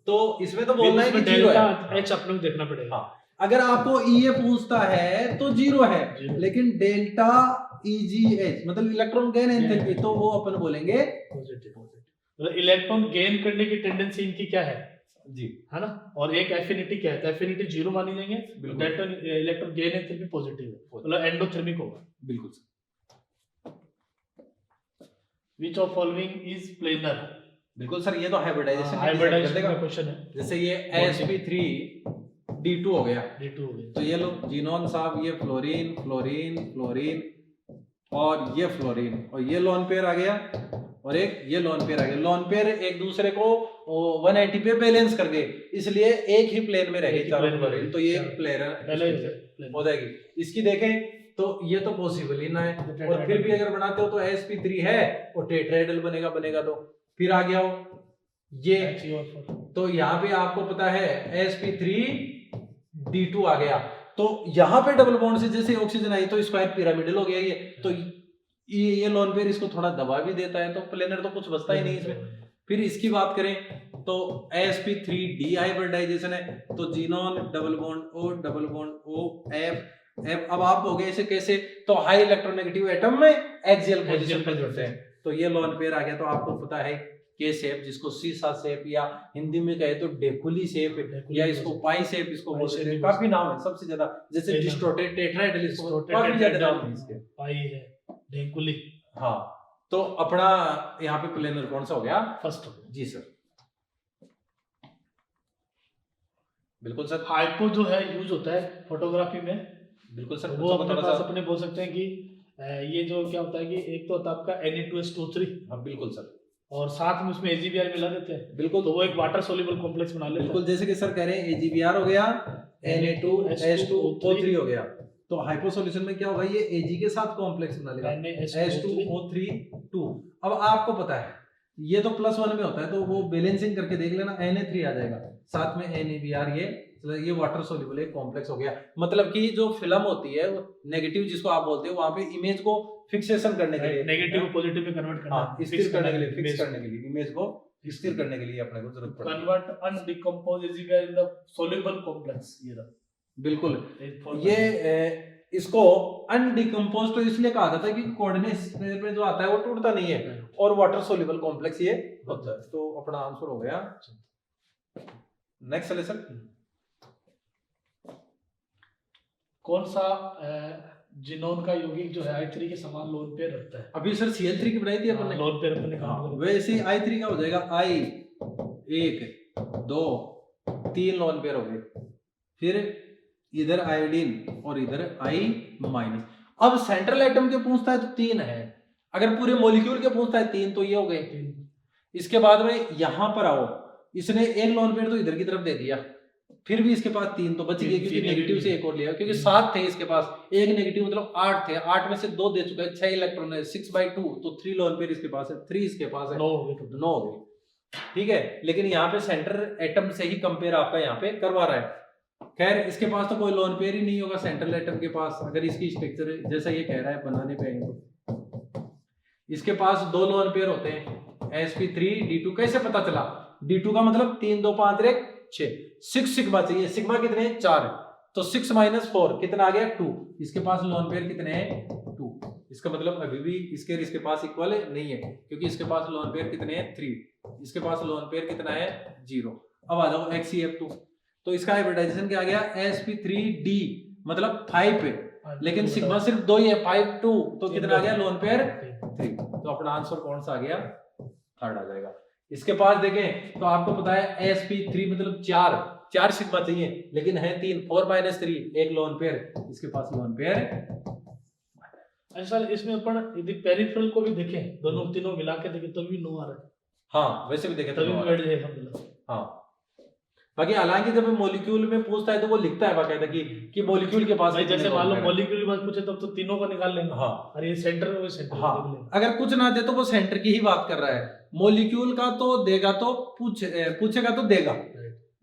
तो इसमें तो बोलना है कि 0 है, एच अपने को देखना पड़ेगा, हाँ, अगर आपको ये पूछता है तो 0 है, लेकिन डेल्टा EGH मतलब इलेक्ट्रॉन गेन एंथैल्पी, तो वो अपन बोलेंगे पॉजिटिव। इलेक्ट्रॉन गेन करने की टेंडेंसी इनकी क्या है जी, है ना, और एक एफिनिटी क्या है, एफिनिटी 0 मानी जाएंगे, delta electron gain enthalpy positive है, मतलब एंडोथर्मिक होगा। बिल्कुल sir. Which of following is planar, बिल्कुल सर, ये तो हाइब्रिडाइजेशन का क्वेश्चन है, जैसे ये sp3d2 हो गया, d2 हो गया, तो ये लो जीनोन साहब, ये फ्लोरीन फ्लोरीन फ्लोरीन और ये फ्लोरीन, और ये लोन पेयर आ गया, और एक ये लोन पेयर आ गया, लोन पेयर एक दूसरे को 180 पे बैलेंस कर गए, इसलिए एक ही प्लेन में रहेगी चारों फ्लोरीन, तो ये प्लेन हो जाएगी। इसकी देखें तो ये तो पॉसिबल ही ना है, और फिर भी अगर बनाते हो तो sp3 है और टेट्राहेड्रल बनेगा तो फिर आ गया हो ये, तो यहाँ पे आपको पता है sp3d2 आ गया, तो यहाँ पे डबल बॉन्ड से जैसे ऑक्सीजन आई तो स्क्वायर पिरामिडल हो गया ये, तो ये लोन पेयर इसको थोड़ा दबा भी देता है, तो प्लेनर तो कुछ बचता ही नहीं इसमें। फिर इसकी बात करें तो sp3d हाइब्रिडाइजेशन है, तो xenon double bond o f अब आप हो गए इसे कैसे, तो हाई इलेक्ट्रोनेगेटिव एटम में एक्सियल पोजीशन पे जुड़ते हैं, तो ये लोन पेयर आ गया। तो आपको पता है के शेप, जिसको सीसा शेप या हिंदी में कहे तो डेकुली शेप, या इसको पाई शेप इसको बोलते हैं, काफी नाम है सबसे ज्यादा, जैसे डिस्टोर्टेड टेट्राहेड्रल इसको काफी ज्यादा नाम है इसके, पाई है, डेकुली। हाँ, तो अपना यहाँ पे प्लेनर कौन सा हो गया, फर्स्ट। जी सर, बिल्कुल सर। हाइपो जो है यूज होता है फोटोग्राफी में, बिल्कुल सर, वो अपने पास अपने बोल सकते हैं कि ये जो क्या होता है कि एक तो होता है आपका Na2S2O3, हाँ बिल्कुल सर, और साथ में उसमें AgBr मिला देते हैं, बिल्कुल, तो वो एक वाटर सोल्यूबल कॉम्प्लेक्स बना लेते हैं। बिल्कुल, जैसे कि सर कह रहे हैं AgBr हो गया, Na2S2O3 हो गया, तो हाइपो सॉल्यूशन में क्या होगा, ये Ag के साथ कॉम्प्लेक्स बना लेगा H2O3 2। अब आपको पता है ये तो +1 में होता है, तो वो बैलेंसिंग करके देख लेना, Na3 आ जाएगा, साथ में NaBr, ये वाटर सोल्यूबल एक कॉम्प्लेक्स हो गया। मतलब कि जो फिल्म होती है नेगेटिव जिसको आप बोलते हो, वहां पे इमेज को फिक्सेशन करने के लिए, नेगेटिव को पॉजिटिव में कन्वर्ट करना, हाँ, स्थिर करने के लिए, फिक्स करने के लिए, इमेज को स्थिर करने के लिए अपने को जरूरत पड़ती है। Convert undecompose AgBr in the soluble complex, ये रहा। बिल्कुल, ये इसको अनडिकम्पोज तो इसलिए कहा जाता है कि कोऑर्डिनेट स्पेस में जो आता है वो टूटता नहीं है, और वाटर सोल्यूबल कॉम्प्लेक्स ये होता है। तो अपना आंसर हो गया। नेक्स्ट सॉल्यूशन, कौन सा जिनोन का यौगिक जो है I3 के समान लोन पेयर रखता है? अभी सर Cl3 की बनाई थी अपन ने, लोन पेयर अपन ने कहा, वैसे I3 का हो जाएगा I1 2 3 लोन पेयर हो गए, फिर इधर आयोडीन और इधर I-। अब सेंट्रल एटम के पूछता है तो 3 है, अगर पूरे मॉलिक्यूल के पूछता है 3, तो ये हो गए। इसके बाद में यहां पर आओ, इसने एक लोन पेयर तो इधर की तरफ दे दिया, फिर भी इसके पास 3 तो बच गए, क्योंकि नेगेटिव से एक और लिया, क्योंकि 7 थे इसके पास, एक नेगेटिव मतलब 8 थे, 8 में से 2 दे चुका है, 6 इलेक्ट्रॉन है, 6/2, तो 3 लोन पेयर इसके पास है, 3 इसके पास है, 9 हो गए, ठीक है। लेकिन यहाँ पे सेंटर एटम से ही कंपेयर आपका यहाँ पे करवा रहा है। खैर इसके पास तो कोई लोन पेयर ही नहीं होगा सेंट्रल एटम के पास, अगर इसकी स्ट्रक्चर जैसा ये कह रहा है बनाने पे आएंगे, इसके पास 2 लोन पेयर होते हैं sp3d2। कैसे पता चला, d2 का मतलब 3 2 5 1 6, 6 सिग्मा चाहिए, सिग्मा कितने 4, तो 6 - 4 कितना आ गया 2, इसके पास लोन पेयर कितने हैं 2, इसका मतलब अभी भी इसके पास इक्वल नहीं है, क्योंकि इसके पास लोन पेयर कितने हैं 3, इसके पास लोन पेयर कितना है 0। अब आ जाओ XeF2, तो इसका हाइब्रिडाइजेशन क्या आ गया sp3d, मतलब 5 है, लेकिन सिग्मा सिर्फ 2 ही है, 5 2, तो कितना आ गया लोन पेयर 3, तो अपना आंसर कौन सा आ गया, थर्ड आ जाएगा। इसके पास देखें तो आपको पता है sp3 मतलब 4 सिग्मा चाहिए, लेकिन है 3, 4 - 3 एक लोन पेयर, इसके पास लोन पेयर। अच्छा इसमें अपन यदि पेरिफेरल को भी देखें, दोनों तीनों मिला के देखें तो भी 9 आ रहा है। हाँ वैसे भी देखें तो तभी बैठ जाएगा मतलब। हाँ, बाकी हालांकि जब मॉलिक्यूल में पूछता है तो वो लिखता है बाकायदा कि मॉलिक्यूल के पास, जैसे मान लो मॉलिक्यूल की बात पूछे तब तो तीनों को निकाल लेंगे। हाँ, और ये सेंटर में, वो सेंटर हाँ, अगर कुछ ना दे तो वो सेंटर की ही बात कर रहा है, मॉलिक्यूल का तो देगा तो पूछेगा तो देगा,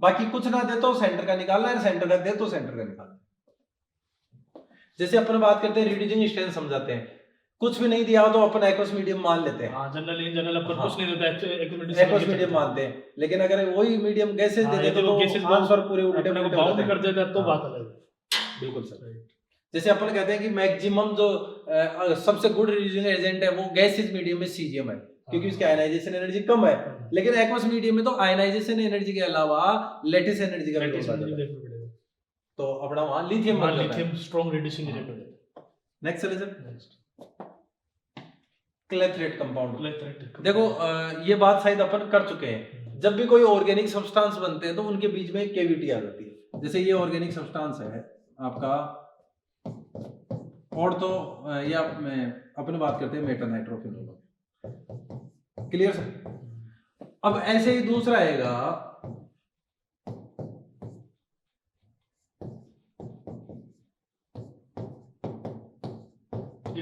बाकी कुछ ना दे तो सेंटर का निकालना है, सेंटर का दे तो सेंटर का निकालना है। जैसे अपन बात करते हैं रिड्यूसिंग स्ट्रेंथ समझाते हैं, कुछ भी नहीं दिया हो तो अपन एक्वस मीडियम मान लेते हैं, जनरल अपन कुछ नहीं देता है, एक्वस मीडियम मानते हैं, लेकिन अगर वही मीडियम गैसेज दे देते तो आंसर पूरे उल्टे बाउंड कर देता तो बात अलग है। बिल्कुल सर, जैसे अपन कहते हैं कि मैक्सिमम जो सबसे गुड रिड्यूसिंग एजेंट है वो गैसेज मीडियम में सीजीएम है, क्योंकि उसकी आयनाइजेशन एनर्जी कम है, लेकिन एक्वस मीडियम में तो आयनाइजेशन एनर्जी के अलावा लेटिस एनर्जी का भी तो अपना वहां लिथियम स्ट्रांग रिड्यूसिंग एजेंट हो जाता है। Next sir, clathrate compound. देखो ये बात शायद अपन कर चुके हैं, जब भी कोई ऑर्गेनिक सब्सटेंस बनते हैं तो उनके बीच में एक कैविटी आ जाती है। जैसे ये ऑर्गेनिक सब्सटेंस है आपका, और तो ये अपन बात करते हैं मेटानाइट्रोफिनोल, क्लियर सर। अब ऐसे ही दूसरा आएगा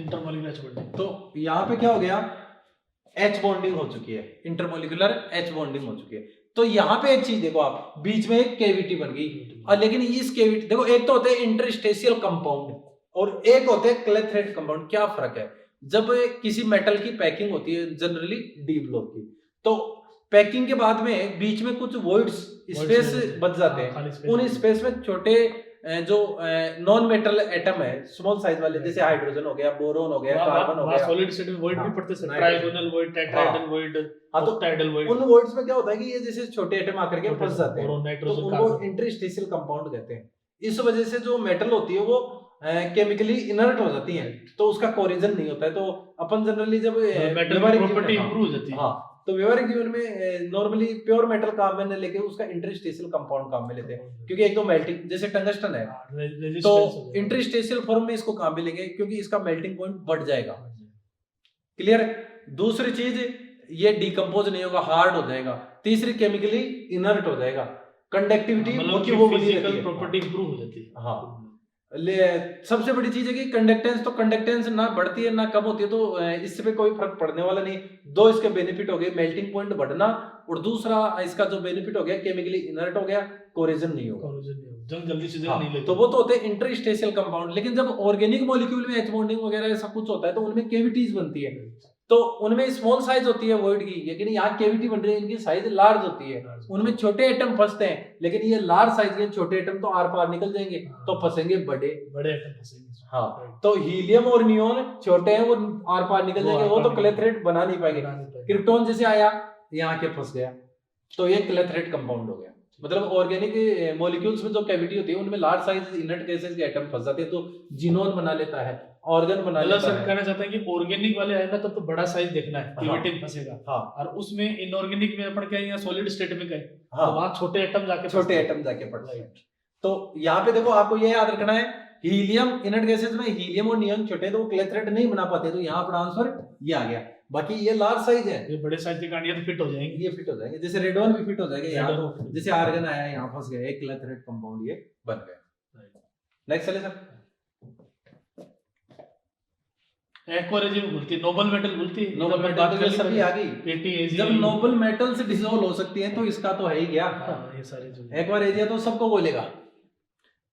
इंटरमोलिकुलर एच बॉन्डिंग। तो यहाँ पे क्या हो गया, एच बॉन्डिंग हो चुकी है, इंटरमोलिकुलर एच बॉन्डिंग हो चुकी है। तो यहाँ पे एक चीज देखो आप, बीच में एक केविटी बन गई, और लेकिन इस केविटी देखो, एक तो होते हैं इंटरस्टेशियल कंपाउंड और एक होते हैं क्लेथरेट कंपाउंड। क्या फर्क है, जब किसी मेटल की पैकिंग होती है जनरली डी ब्लॉक की, तो पैकिंग के बाद में बीच में कुछ वॉइड्स स्पेस बच जाते हैं, उन स्पेस में छोटे जो नॉन मेटल एटम है स्मॉल साइज वाले, जैसे हाइड्रोजन हो गया, बोरोन हो गया, कार्बन हो गया, सॉलिड स्टेट में वॉइड भी पड़ते हैं, trigonal void, tetrahedral void, octahedral void. उन वॉइड्स में क्या होता है कि ये जैसे छोटे एटम आकर के फंस जाते हैं, तो उनको इंटरस्टेशियल कंपाउंड कहते हैं। इस वजह से जो मेटल होती है वो केमिकली इनर्ट हो जाती है, तो उसका कोरिजन नहीं होता है। तो अपन जनरली जब मेटल प्रॉपर्टी इंप्रूव हो जाती है, हाँ, तो व्यवहारिक जीवन में नॉर्मली प्योर मेटल काम में नहीं लेके उसका इंटरस्टेशियल कंपाउंड काम में लेते हैं, क्योंकि एक तो मेल्टिंग, जैसे टंगस्टन है तो इंटरस्टेशियल फॉर्म में इसको काम में लेंगे क्योंकि इसका मेल्टिंग पॉइंट बढ़ जाएगा। क्लियर। दूसरी चीज, ये डिकम्पोज नहीं होगा, हार्ड हो जाएगा। तीसरी, केमिकली इनर्ट हो जाएगा, कंडक्टिविटी वो फिजिकल प्रॉपर्टी इंप्रूव हो जाती है। हाँ, सबसे बड़ी चीज है कि कंडक्टेंस, तो कंडक्टेंस ना बढ़ती है ना कम होती है, तो इससे पे कोई फर्क पड़ने वाला नहीं। दो इसके बेनिफिट हो गए, मेल्टिंग पॉइंट बढ़ना, और दूसरा इसका जो बेनिफिट हो गया, केमिकली इनर्ट हो गया, कोरिजन नहीं होगा, जंग जल्दी से जंग नहीं लेते। तो वो तो होते हैं इंटरस्टेशियल कंपाउंड। लेकिन जब ऑर्गेनिक मॉलिक्यूल में एच बॉन्डिंग वगैरह ऐसा कुछ होता है तो उनमें केविटीज बनती है, तो उनमें स्मॉल साइज होती है वॉइड की, लेकिन यहाँ केविटी बन रही है, इनकी साइज लार्ज होती है, उनमें छोटे एटम फंसते हैं, लेकिन ये लार्ज साइज के छोटे एटम तो आर पार निकल जाएंगे, तो फंसेंगे बड़े एटम फंसेंगे। हाँ, तो हीलियम और नियोन छोटे हैं, वो आर पार निकल जाएंगे, वो तो क्लेथरेट बना नहीं पाएंगे। क्रिप्टॉन जैसे आया यहाँ के फंस गया, तो ये क्लेथरेट कंपाउंड हो गया। मतलब ऑर्गेनिक मॉलिक्यूल्स में जो कैविटी होती है उनमें लार्ज साइज इनर्ट गैसेस के एटम फंस जाते हैं, तो जिनोन बना लेता है, ऑर्गन बना लेता है। सर कहना चाहते हैं कि ऑर्गेनिक वाले आएगा तो बड़ा साइज देखना है, केविटी में फंसेगा। हाँ, और उसमें इनऑर्गेनिक में अपन क्या है, सॉलिड स्टेट में गए, हाँ, तो वहां छोटे एटम जाके पड़ते हैं। तो यहाँ पे देखो, आपको ये याद रखना है, हीलियम इनर्ट गैसेस में हीलियम और नियोन छोटे, तो वो क्लेथरेट नहीं बना पाते, तो यहाँ पर आंसर ये आ गया। बाकी ये लार्ज साइज है, ये बड़े साइज की गाड़ियां तो फिट हो जाएंगी, ये फिट हो जाएंगे, जैसे रेडोन भी फिट हो जाएगा यहाँ, तो जैसे आर्गन आया यहाँ फंस गया, एक क्लेथरेट कंपाउंड ये बन गया। नेक्स्ट चले सर, एक्वा रेजिन बोलती है, नोबल मेटल बोलती है, नोबल मेटल तो सर भी आ गई। जब नोबल मेटल से डिसॉल्व हो सकती है तो इसका तो है ही क्या, ये सारे जो एक्वा रेजिया तो सबको बोलेगा।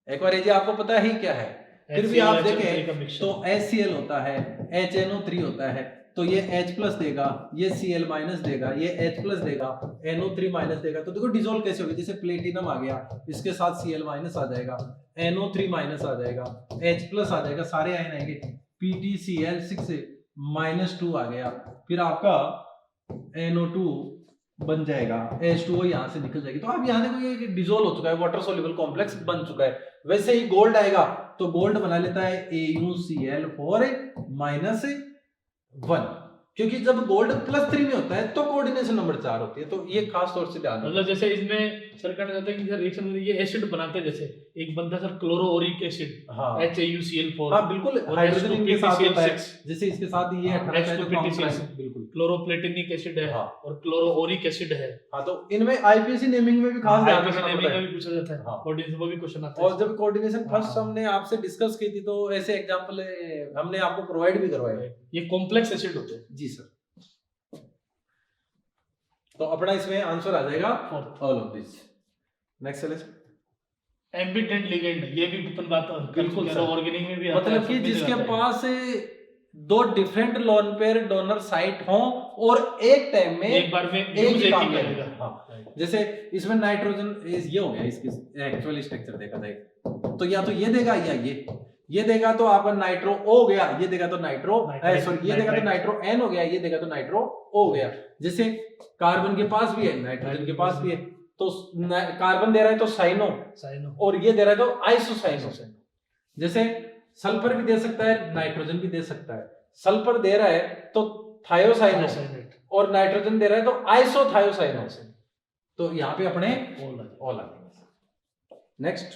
एक्वा रेजिया आपको पता ही क्या है, फिर भी आप देखें तो HCl होता है, HNO3 होता है, तो ये H+ देगा, ये Cl- देगा, ये H+ देगा, NO3- देगा। तो देखो डिसॉल्व कैसे होगी, जैसे प्लेटिनम आ गया, इसके साथ Cl- आ जाएगा, NO3- आ जाएगा, H+ आ जाएगा, सारे आयन आएंगे, PtCl6- आ गया, फिर आपका NO2 बन जाएगा, H2O यहाँ से निकल जाएगी। तो आप यहाँ देखो ये डिसॉल्व हो चुका है, वाटर सोल्यूबल कॉम्प्लेक्स बन चुका है। वैसे ही गोल्ड आएगा तो गोल्ड बना लेता है AuCl4-1, क्योंकि जब गोल्ड +3 में होता है तो कोऑर्डिनेशन नंबर 4 होती है, तो ये खास तौर से ध्यान, मतलब जैसे इसमें सर कहना चाहते हैं कि सर रिएक्शन में ये एसिड बनाते हैं, जैसे एक बनता है सर क्लोरोओरिक एसिड, हाँ, HAuCl4, हाँ बिल्कुल, हाइड्रोजन इनके साथ होता है, जैसे इसके साथ ये H2PtCl6, बिल्कुल क्लोरोप्लेटिनिक एसिड है, और क्लोरोओरिक एसिड है। हाँ, तो इनमें आईपीएसी नेमिंग में भी खास ध्यान रखना पड़ता है, पूछा जाता है, कोऑर्डिनेशन वो भी क्वेश्चन आता है। और जब कोऑर्डिनेशन फर्स्ट हमने आपसे डिस्कस की थी तो ऐसे एग्जांपल हमने आपको प्रोवाइड भी करवाए, ये कॉम्प्लेक्स एसिड होते हैं। जी सर। तो अपना इसमें आंसर आ जाएगा ऑल ऑफ दिस। नेक्स्ट चले सर, एम्बिडेंट लिगेंड, ये भी अपन बात बिल्कुल सर, ऑर्गेनिक में भी आता है, मतलब कि जिसके पास दो different lone pair donor site हो और एक टाइम में एक बार में एक ही काम करेगा। हाँ, जैसे इसमें नाइट्रोजन ये हो गया, इसकी एक्चुअल स्ट्रक्चर देखा जाए तो या तो ये देगा या ये देगा, तो आपका नाइट्रो O हो गया, ये देगा तो नाइट्रो सॉरी, ये देगा तो नाइट्रो N हो गया, ये देगा तो नाइट्रो O हो गया। जैसे कार्बन के पास भी है, नाइट्रोजन के पास भी है, तो कार्बन दे रहा है तो साइनो, और ये दे रहा है तो आइसोसाइनो। जैसे सल्फर भी दे सकता है, नाइट्रोजन भी दे सकता है। सल्फर दे रहा है तो थायोसाइनो, और नाइट्रोजन दे रहा है तो आइसोथायोसाइनो। तो यहाँ पे अपने ऑल आ गए। नेक्स्ट,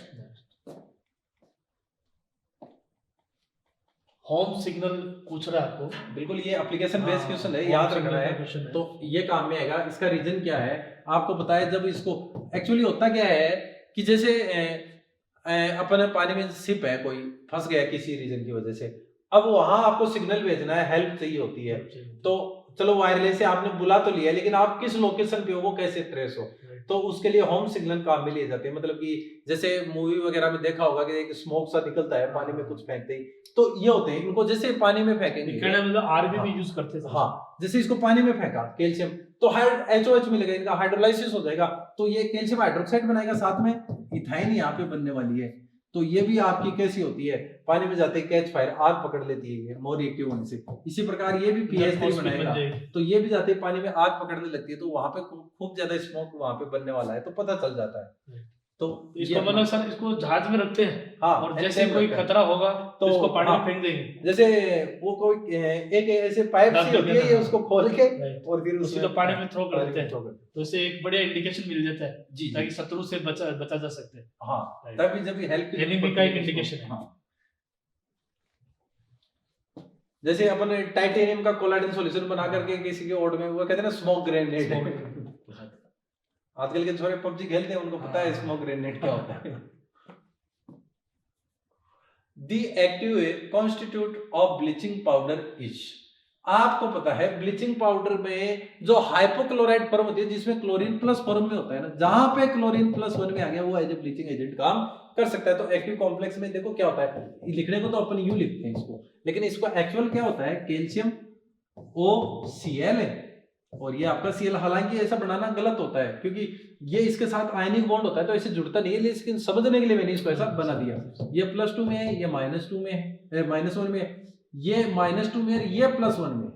होम सिग्नल पूछ रहा है आपको, बिल्कुल ये एप्लीकेशन बेस्ड क्वेश्चन है, याद रखना है, तो ये काम में आएगा। इसका रीजन क्या है आपको पता है, जब इसको एक्चुअली होता क्या है कि जैसे अपने पानी में शिप है, कोई फंस गया किसी रीजन की वजह से, अब वहां आपको सिग्नल भेजना है, हेल्प चाहिए होती है, तो चलो वायरलेस से आपने बुला तो लिया, लेकिन आप किस लोकेशन पे हो वो कैसे ट्रेस हो, तो उसके लिए होम सिग्नल काम में लिए जाते हैं। मतलब कि जैसे मूवी वगैरह में देखा होगा कि एक स्मोक सा निकलता है पानी में कुछ फेंकते ही, तो ये होते हैं, इनको जैसे पानी में फेंकेंगे, मतलब आरबी भी यूज करते हैं। हाँ, जैसे इसको पानी में फेंका कैल्शियम, तो HOH मिलेगा, इनका हाइड्रोलाइसिस हो जाएगा, तो ये कैल्शियम हाइड्रोक्साइड बनाएगा, साथ में इथाइन यहाँ पे बनने वाली है, तो ये भी आपकी कैसी होती है, पानी में जाते कैच फायर, आग पकड़ लेती है ये मोर रिएक्टिव होने से। इसी प्रकार ये भी PH3 बनाएगा, तो ये भी जाते पानी में आग पकड़ने लगती है, तो वहां पे खूब ज्यादा स्मोक वहां पे बनने वाला है, तो पता चल जाता है। तो इसको मतलब सर इसको जहाज में रखते हैं, हाँ, और जैसे कोई खतरा होगा तो इसको पानी में फेंक देंगे। जैसे वो कोई एक ऐसे पाइप सी होती है, ये उसको खोल के और फिर उसको पानी में थ्रो कर देते हैं, तो इससे एक बढ़िया इंडिकेशन मिल जाता है जी, ताकि शत्रु से बचा जा सकते हैं। हाँ, तभी जब हेल्प एनिमी का एक इंडिकेशन है। जैसे अपन टाइटेनियम का कोलाइडन सॉल्यूशन बना करके किसी के ओट में, वो कहते हैं ना स्मोक ग्रेनेड, आजकल के छोरे PUBG खेलते हैं, उनको पता है स्मोक ग्रेनेड क्या होता है। The active constitute of bleaching powder is, आपको पता है ब्लीचिंग पाउडर में जो हाइपोक्लोराइड फॉर्म होती है, जिसमें क्लोरीन प्लस फॉर्म में होता है ना, जहां पे क्लोरीन +1 में आ गया वो एज ए ब्लीचिंग एजेंट काम कर सकता है। तो एक्टिव कॉम्प्लेक्स में देखो क्या होता है, लिखने को तो अपन यू लिखते हैं इसको, लेकिन इसको एक्चुअल क्या होता है, कैल्शियम OCl है, और ये आपका Cl, हालांकि ऐसा बनाना गलत होता है क्योंकि ये इसके साथ आयनिक बॉन्ड होता है, तो ऐसे जुड़ता नहीं है, लेकिन समझने के लिए मैंने इसको ऐसा बना दिया। ये +2 में है, ये -2 में है, -1 में है, ये -2 में है, ये +1 में।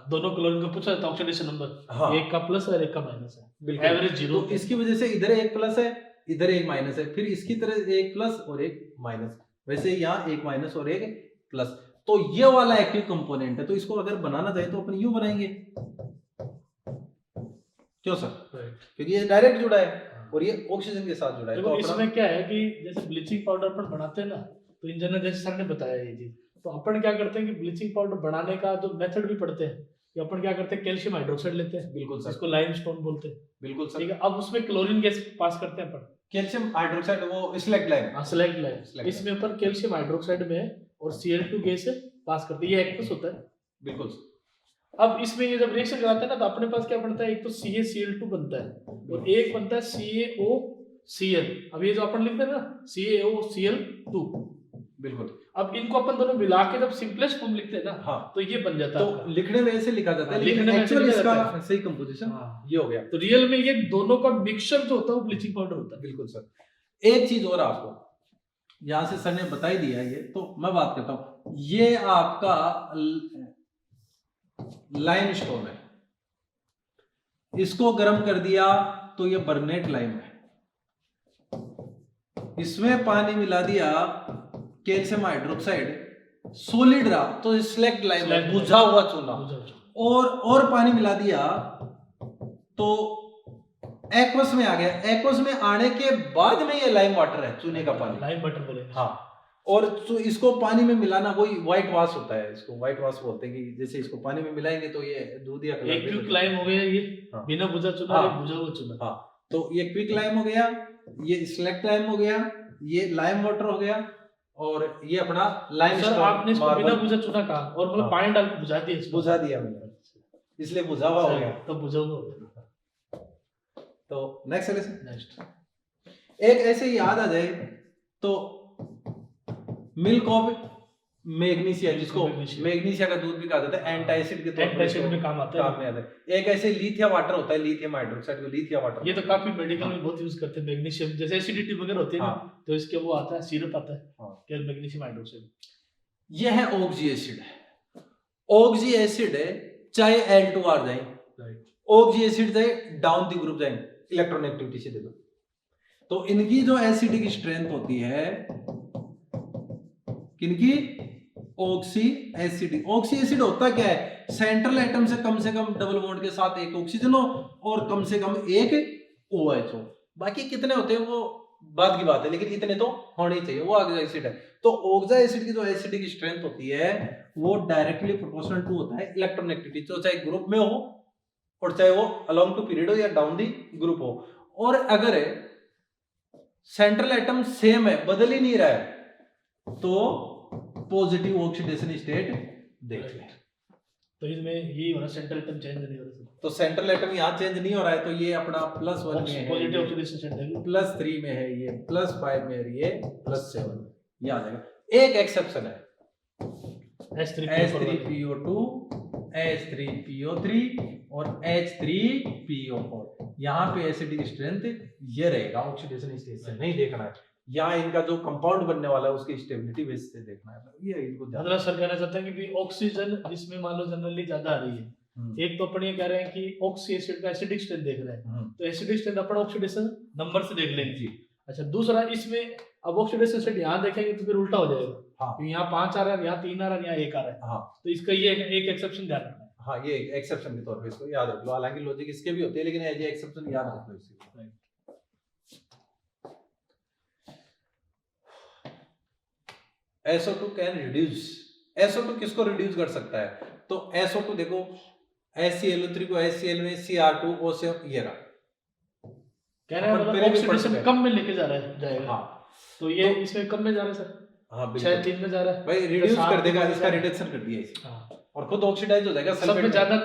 दोनों क्लोरीन का पूछा था ऑक्सीडेशन नंबर, हाँ, एक का प्लस और एक का माइनस है, एवरेज 0। तो इसकी वजह से इधर एक प्लस है, इधर एक माइनस है, फिर इसकी तरह एक प्लस और एक माइनस, वैसे यहाँ एक माइनस और एक प्लस, तो ये वाला एक्टिव कंपोनेंट है। तो इसको अगर बनाना चाहे तो अपन यूं बनाएंगे, क्यों सर, क्योंकि ये डायरेक्ट जुड़ा है और ये ऑक्सीजन के साथ जुड़ा है। तो इसमें क्या है कि जैसे ब्लीचिंग पाउडर अपन बनाते हैं ना, तो इन जनरल जैसे सर ने बताया ये चीज, तो अपन क्या करते हैं कि ब्लीचिंग पाउडर बनाने का जो मेथड भी पढ़ते हैं, कि अपन क्या करते हैं, कैल्शियम हाइड्रोक्साइड लेते हैं, बिल्कुल सर, इसको लाइमस्टोन बोलते हैं, बिल्कुल सर, ठीक है। अब उसमें क्लोरीन गैस पास करते हैं अपन, कैल्शियम हाइड्रोक्साइड, वो स्लैग लाइम, स्लैग लाइम, इसमें अपन कैल्शियम हाइड्रोक्साइड में और Cl2 गैस पास करते हैं, ये एक्वस होता है, बिल्कुल। अब इसमें ये जब रिएक्शन कराते हैं ना, तो अपने पास क्या बनता है, एक तो CaCl2 बनता है और एक बनता है CaOCl। अब ये जो अपन लिखते हैं ना CaOCl2, बिल्कुल। अब इनको अपन दोनों मिला के जब सिंपलेस्ट फॉर्म लिखते हैं ना, हाँ, तो ये बन जाता है, तो लिखने में ऐसे लिखा जाता है, लेकिन एक्चुअली इसका सही कंपोजिशन ये हो गया। तो रियल में ये दोनों का मिक्सचर जो होता है वो ब्लीचिंग पाउडर होता है, बिल्कुल सर। एक चीज और आपको यहां से सर ने बता ही दिया ये, तो मैं बात करता हूं, ये आपका लाइमस्टोन है, इसको गर्म कर दिया तो ये बर्नेट लाइम है, इसमें पानी मिला दिया कैल्शियम हाइड्रोक्साइड, सॉलिड रहा तो स्लैग लाइम है, बुझा हुआ चूना, और पानी मिला दिया तो एक्वस में आ गया, एक्वस में आने के बाद में ये लाइम वाटर है, चूने का पानी, लाइम वाटर बोलेंगे, हाँ। और तो इसको पानी में मिलाना वही व्हाइट वॉश होता है, इसको व्हाइट वॉश बोलते हैं, कि जैसे इसको पानी में मिलाएंगे तो ये दूधिया कलर, एक क्विक लाइम हो गया ये, हाँ, बिना बुझा चूना, ये बुझा हुआ चूना, हाँ। तो ये क्विक लाइम हो गया, ये स्लैग लाइम हो गया, ये लाइम वाटर हो गया, और ये अपना लाइम। सर आपने इसको बिना बुझा चूना कहा और मतलब पानी डाल के बुझा दिया मैंने, इसलिए बुझा हुआ हो गया, तो बुझा हुआ हो गया। तो नेक्स्ट एक ऐसे ही याद आ जाए तो मिल्क ऑफ मैग्नीशिया, जिसको मैग्नीशिया का दूध भी कहा जाता है, एंटी एसिड के तौर पे काम आता है। एक ऐसे लिथियम वाटर होता है, लिथियम हाइड्रोक्साइड को लिथियम वाटर, ये तो काफी मेडिकल में बहुत यूज करते हैं, मैग्नीशियम जैसे एसिडिटी वगैरह होती है ना, तो इसके वो आता है, सिरप आता है, क्या मैग्नीशियम हाइड्रोक्साइड। ये है ऑक्सी एसिड, ऑक्सी एसिड है, चाहे L2R जाए, ऑक्सी एसिड जाए डाउन दी ग्रुप जाए, इलेक्ट्रोनेगेटिविटी से देखो, तो इनकी जो एसिडिक स्ट्रेंथ होती है, किनकी, ऑक्सी एसिड होता क्या है, सेंट्रल एटम से कम डबल बॉन्ड के साथ एक ऑक्सीजन हो और कम से कम एक OH हो, बाकी कितने होते हैं वो बाद की बात है, लेकिन इतने तो होने ही चाहिए, वो ऑक्सा एसिड है। तो ऑक्सा एसिड की जो एसिडिक स्ट्रेंथ होती है वो डायरेक्टली प्रोपोर्शनल टू होता है इलेक्ट्रोनेगेटिविटी, तो चाहे ग्रुप में हो और चाहे वो अलोंग टू पीरियड हो या डाउन दी ग्रुप हो, और अगर सेंट्रल एटम सेम है, बदल ही नहीं रहा है, तो पॉजिटिव ऑक्सीडेशन स्टेट देख लें। तो इसमें यही हो रहा है, सेंट्रल एटम चेंज नहीं हो रहा है, तो सेंट्रल एटम यहाँ चेंज नहीं हो रहा है, तो ये अपना +1 में है, पॉजिटिव ऑक्सीडेशन स्टेट देंगे, +3 में है, ये +5 में है, ये +7 ये आ जाएगा। एक एक्सेप्शन है, H3PO2, H3PO3 और H3PO4। यहाँ पे एसिडिक स्ट्रेंथ ये रहेगा, ऑक्सीडेशन स्टेज से नहीं देखना है, यहाँ इनका जो कंपाउंड बनने वाला है उसकी स्टेबिलिटी बेस से देखना है। ये इनको ध्यान मतलब सर कहना चाहते हैं कि ऑक्सीजन जिसमें मान लो जनरली ज्यादा आ रही है, एक तो अपन ये कह रहे हैं कि ऑक्सी एसिड का एसिडिक स्ट्रेंथ देख रहे हैं, तो एसिडिक स्ट्रेंथ अपन ऑक्सीडेशन नंबर से देख लेंगे जी। अच्छा, दूसरा इसमें अब ऑक्सीडेशन स्टेट यहाँ देखेंगे तो फिर उल्टा हो जाएगा, हाँ। यहाँ 5 आ रहा है, यहाँ 3 आ रहा है, यहाँ 1 आ रहा है, हाँ। तो इसका ये एक एक्सेप्शन ध्यान रखना है। हाँ, ये एक्सेप्शन के तौर पे इसको याद रख लो, हालांकि लॉजिक इसके भी होते हैं लेकिन ये एक्सेप्शन याद रख लो इसके। SO2 कैन रिड्यूस, SO2 किसको रिड्यूस कर सकता है? तो SO2 देखो, HClO3 को HCl में Cr2O से ये रहा, कहने का मतलब ऑक्सीडेशन कम में लेके जा रहा है, जाएगा। हाँ, तो ये तो, इसमें कम में जा रहा है सर। हाँ, 6-3 में जा रहा है भाई, रिड्यूस कर देगा, इसका रिडक्शन कर दिया इसे। हाँ, और खुद ऑक्सीडाइज हो जाएगा, सब में ज्यादा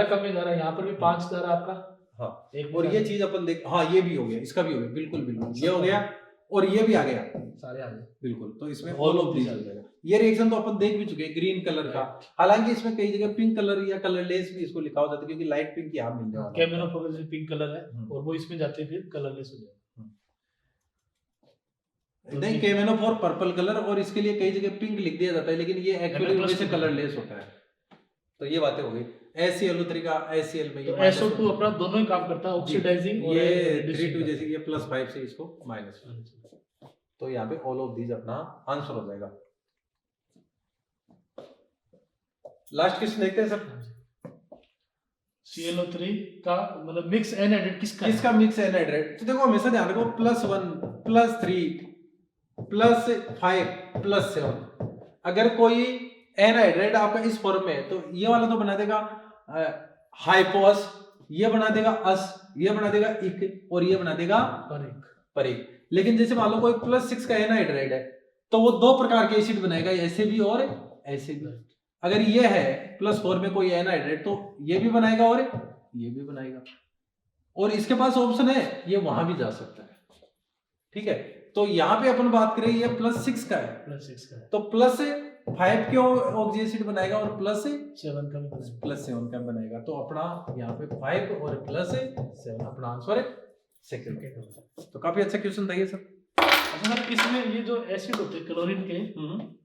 कम में जा रहा है, यहाँ पर भी 5 जा रहा है आपका। हाँ, एक और ये चीज अपन देख, हाँ ये भी हो गया, इसका भी हो गया, बिल्कुल बिल्कुल ये हो गया और ये भी आ गया, सारे आ गए बिल्कुल। तो इसमें ऑल ऑफ दीस आ जाएगा। ये रिएक्शन तो अपन देख भी चुके हैं ग्रीन कलर का, हालांकि इसमें कई जगह पिंक कलर या कलरलेस भी इसको लिखा होता है क्योंकि लाइट पिंक यहाँ मिल जाएगा, केमिनोफोकस पिंक कलर है और वो इसमें जाते हैं फिर कलरलेस हो जाएगा। नहीं, केमिनोफोर पर्पल कलर और इसके लिए कई जगह पिंक लिख दिया जाता है लेकिन ये एक्चुअली वैसे कलरलेस होता है। तो ये बातें हो गई HClO3 का HCl में, तो SO2 अपना दोनों ही काम करता है, ऑक्सीडाइजिंग और ये 3 जैसे ये +5 से इसको -5, तो यहाँ पे ऑल ऑफ दीज अपना आंसर हो जाएगा। लास्ट क्वेश्चन देखते हैं सर। ClO3 का मतलब मिक्स एनहाइड्रेट किसका मिक्स एनहाइड्रेट? तो देखो हमेशा ध्यान रखो, +1 +3 +5 +7, अगर कोई एनहाइड्रेट आपका इस फॉर्म में है तो ये वाला तो बना देगा हाइपोस, ये बना देगा अस, ये बना देगा इक और ये बना देगा परिक। लेकिन जैसे मान लो कोई +6 का एनहाइड्रेट है तो वो 2 प्रकार के एसिड बनाएगा, ऐसे भी और ऐसे भी। अगर ये है +4 में कोई एनहाइड्रेट तो ये भी बनाएगा और ये भी बनाएगा, और इसके पास ऑप्शन है ये वहां भी जा सकता है, ठीक है। तो यहाँ पे अपन बात करें ये +6 का है, तो +5 क्यों ऑक्सी एसिड बनाएगा और +7 का बनाएगा, तो अपना यहाँ पे 5 और +7 अपना आंसर है सेकंड। तो काफी अच्छा क्वेश्चन था ये सर। अच्छा सर, इसमें ये जो एसिड होते हैं क्लोरीन के,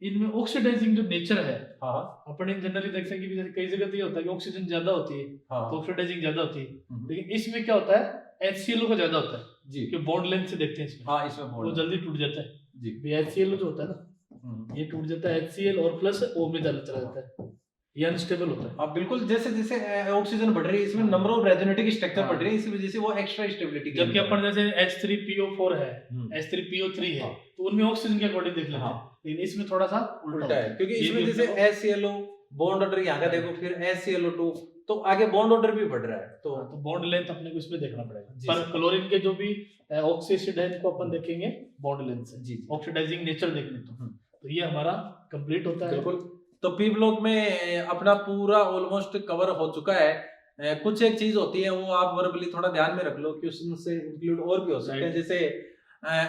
इनमें ऑक्सीडाइजिंग जो नेचर है, अपन जनरली देखते हैं कि कई जगह तो ये होता है कि ऑक्सीजन ज्यादा होती है तो ऑक्सीडाइजिंग ज्यादा होती है, लेकिन इसमें क्या होता है HCl का ज्यादा होता है जी, कि बॉन्ड लेंथ से देखते हैं इसमें। हाँ, इसमें वो जल्दी टूट जाता है जी, HCl जो होता है ना, ये टूट जाता है HCl और +O में चला जाता है, ये अनस्टेबल होता है। अब बिल्कुल जैसे जैसे ऑक्सीजन बढ़ रही है इसमें नंबर ऑफ रेजोनेटिक स्ट्रक्चर बढ़ रही है, इस वजह से वो एक्स्ट्रा स्टेबिलिटी, जबकि अपन जैसे H3PO4 है, H3PO3 है, तो उनमें ऑक्सीजन के अकॉर्डिंग देख लेते हैं, लेकिन इसमें थोड़ा सा उल्टा है क्योंकि इसमें जैसे HClO बॉन्ड ऑर्डर यहाँ का देखो, फिर HClO2, तो आगे बॉन्ड ऑर्डर भी बढ़ रहा है, तो बॉन्ड लेंथ अपने को इसमें देखना पड़ेगा। पर क्लोरीन के जो भी ऑक्सी एसिड है इनको अपन देखेंगे बॉन्ड लेंथ से जी, ऑक्सीडाइजिंग नेचर देखने तो ये हमारा कंप्लीट होता है। बिल्कुल। तो पी ब्लॉक में अपना पूरा ऑलमोस्ट कवर हो चुका है। कुछ एक चीज होती है वो आप वर्बली थोड़ा ध्यान में रख लो, क्वेश्चन से इंक्लूड और भी हो सकते हैं, जैसे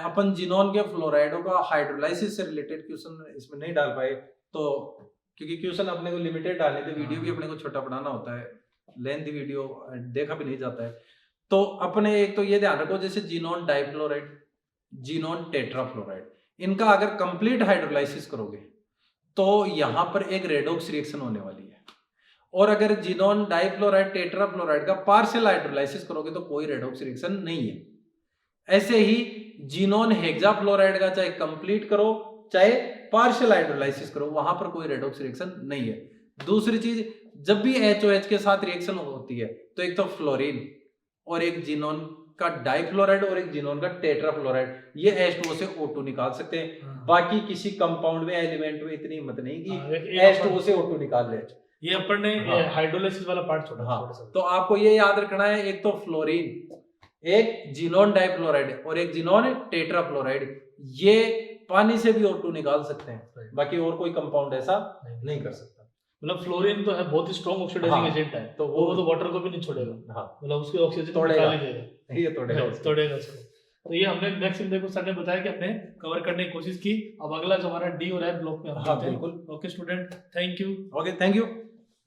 अपन जिनोन के फ्लोराइडों का हाइड्रोलाइसिस से रिलेटेड क्वेश्चन इसमें नहीं डाल पाए, तो क्योंकि क्वेश्चन अपने को लिमिटेड डालने थे, वीडियो भी अपने को छोटा बनाना होता है, लेंथ वीडियो देखा भी नहीं जाता है, तो अपने एक तो ये ध्यान रखो जैसे जिनोन डाइफ्लोराइड, जिनोन टेट्राफ्लोराइड, इनका अगर कंप्लीट हाइड्रोलाइसिस करोगे तो यहाँ पर एक रेडॉक्स रिएक्शन होने वाली है, और अगर जिनोन डाइफ्लोराइड टेट्राफ्लोराइड का पार्शियल हाइड्रोलाइसिस करोगे तो कोई रेडॉक्स रिएक्शन नहीं है। ऐसे ही जिनोन हेक्साफ्लोराइड का चाहे कंप्लीट करो चाहे पार्शियल हाइड्रोलाइसिस करो, वहां पर कोई रेडॉक्स रिएक्शन नहीं है। दूसरी चीज, जब भी HOH के साथ रिएक्शन होती है तो एक तो फ्लोरीन और एक जिनोन का डाइफ्लोराइड और एक जिनोन का टेट्राफ्लोराइड, ये H2O से O2 निकाल सकते हैं। बाकी किसी कंपाउंड में एलिमेंट में इतनी हिम्मत नहीं कि H2O से O2 निकाल ले। ये अपन ने हाइड्रोलाइसिस वाला पार्ट छोड़ा। तो आपको ये याद रखना है, एक तो फ्लोरीन, एक जिनोन डाइफ्लोराइड और एक जिनोन टेट्राफ्लोराइड, ये पानी से भी O2 निकाल सकते हैं, Right. बाकी और कोई कंपाउंड ऐसा नहीं कर सकता। मतलब फ्लोरीन तो है बहुत ही स्ट्रॉन्ग ऑक्सीडाइजिंग हाँ, एजेंट है, तो वो तो वाटर को भी नहीं छोड़ेगा, हाँ मतलब उसकी ऑक्सीजन तोड़ेगा। निकाल ही देगा, ये तोड़ेगा Right, उसको। तोड़ेगा उसको। तो ये हमने नेक्स्ट देखो सर ने बताया कि हमने कवर करने की कोशिश की। अब अगला जो हमारा डी हो रहा है ब्लॉक में हम हाँ करते हैं। बिल्कुल। Okay student, thank you. Okay thank you.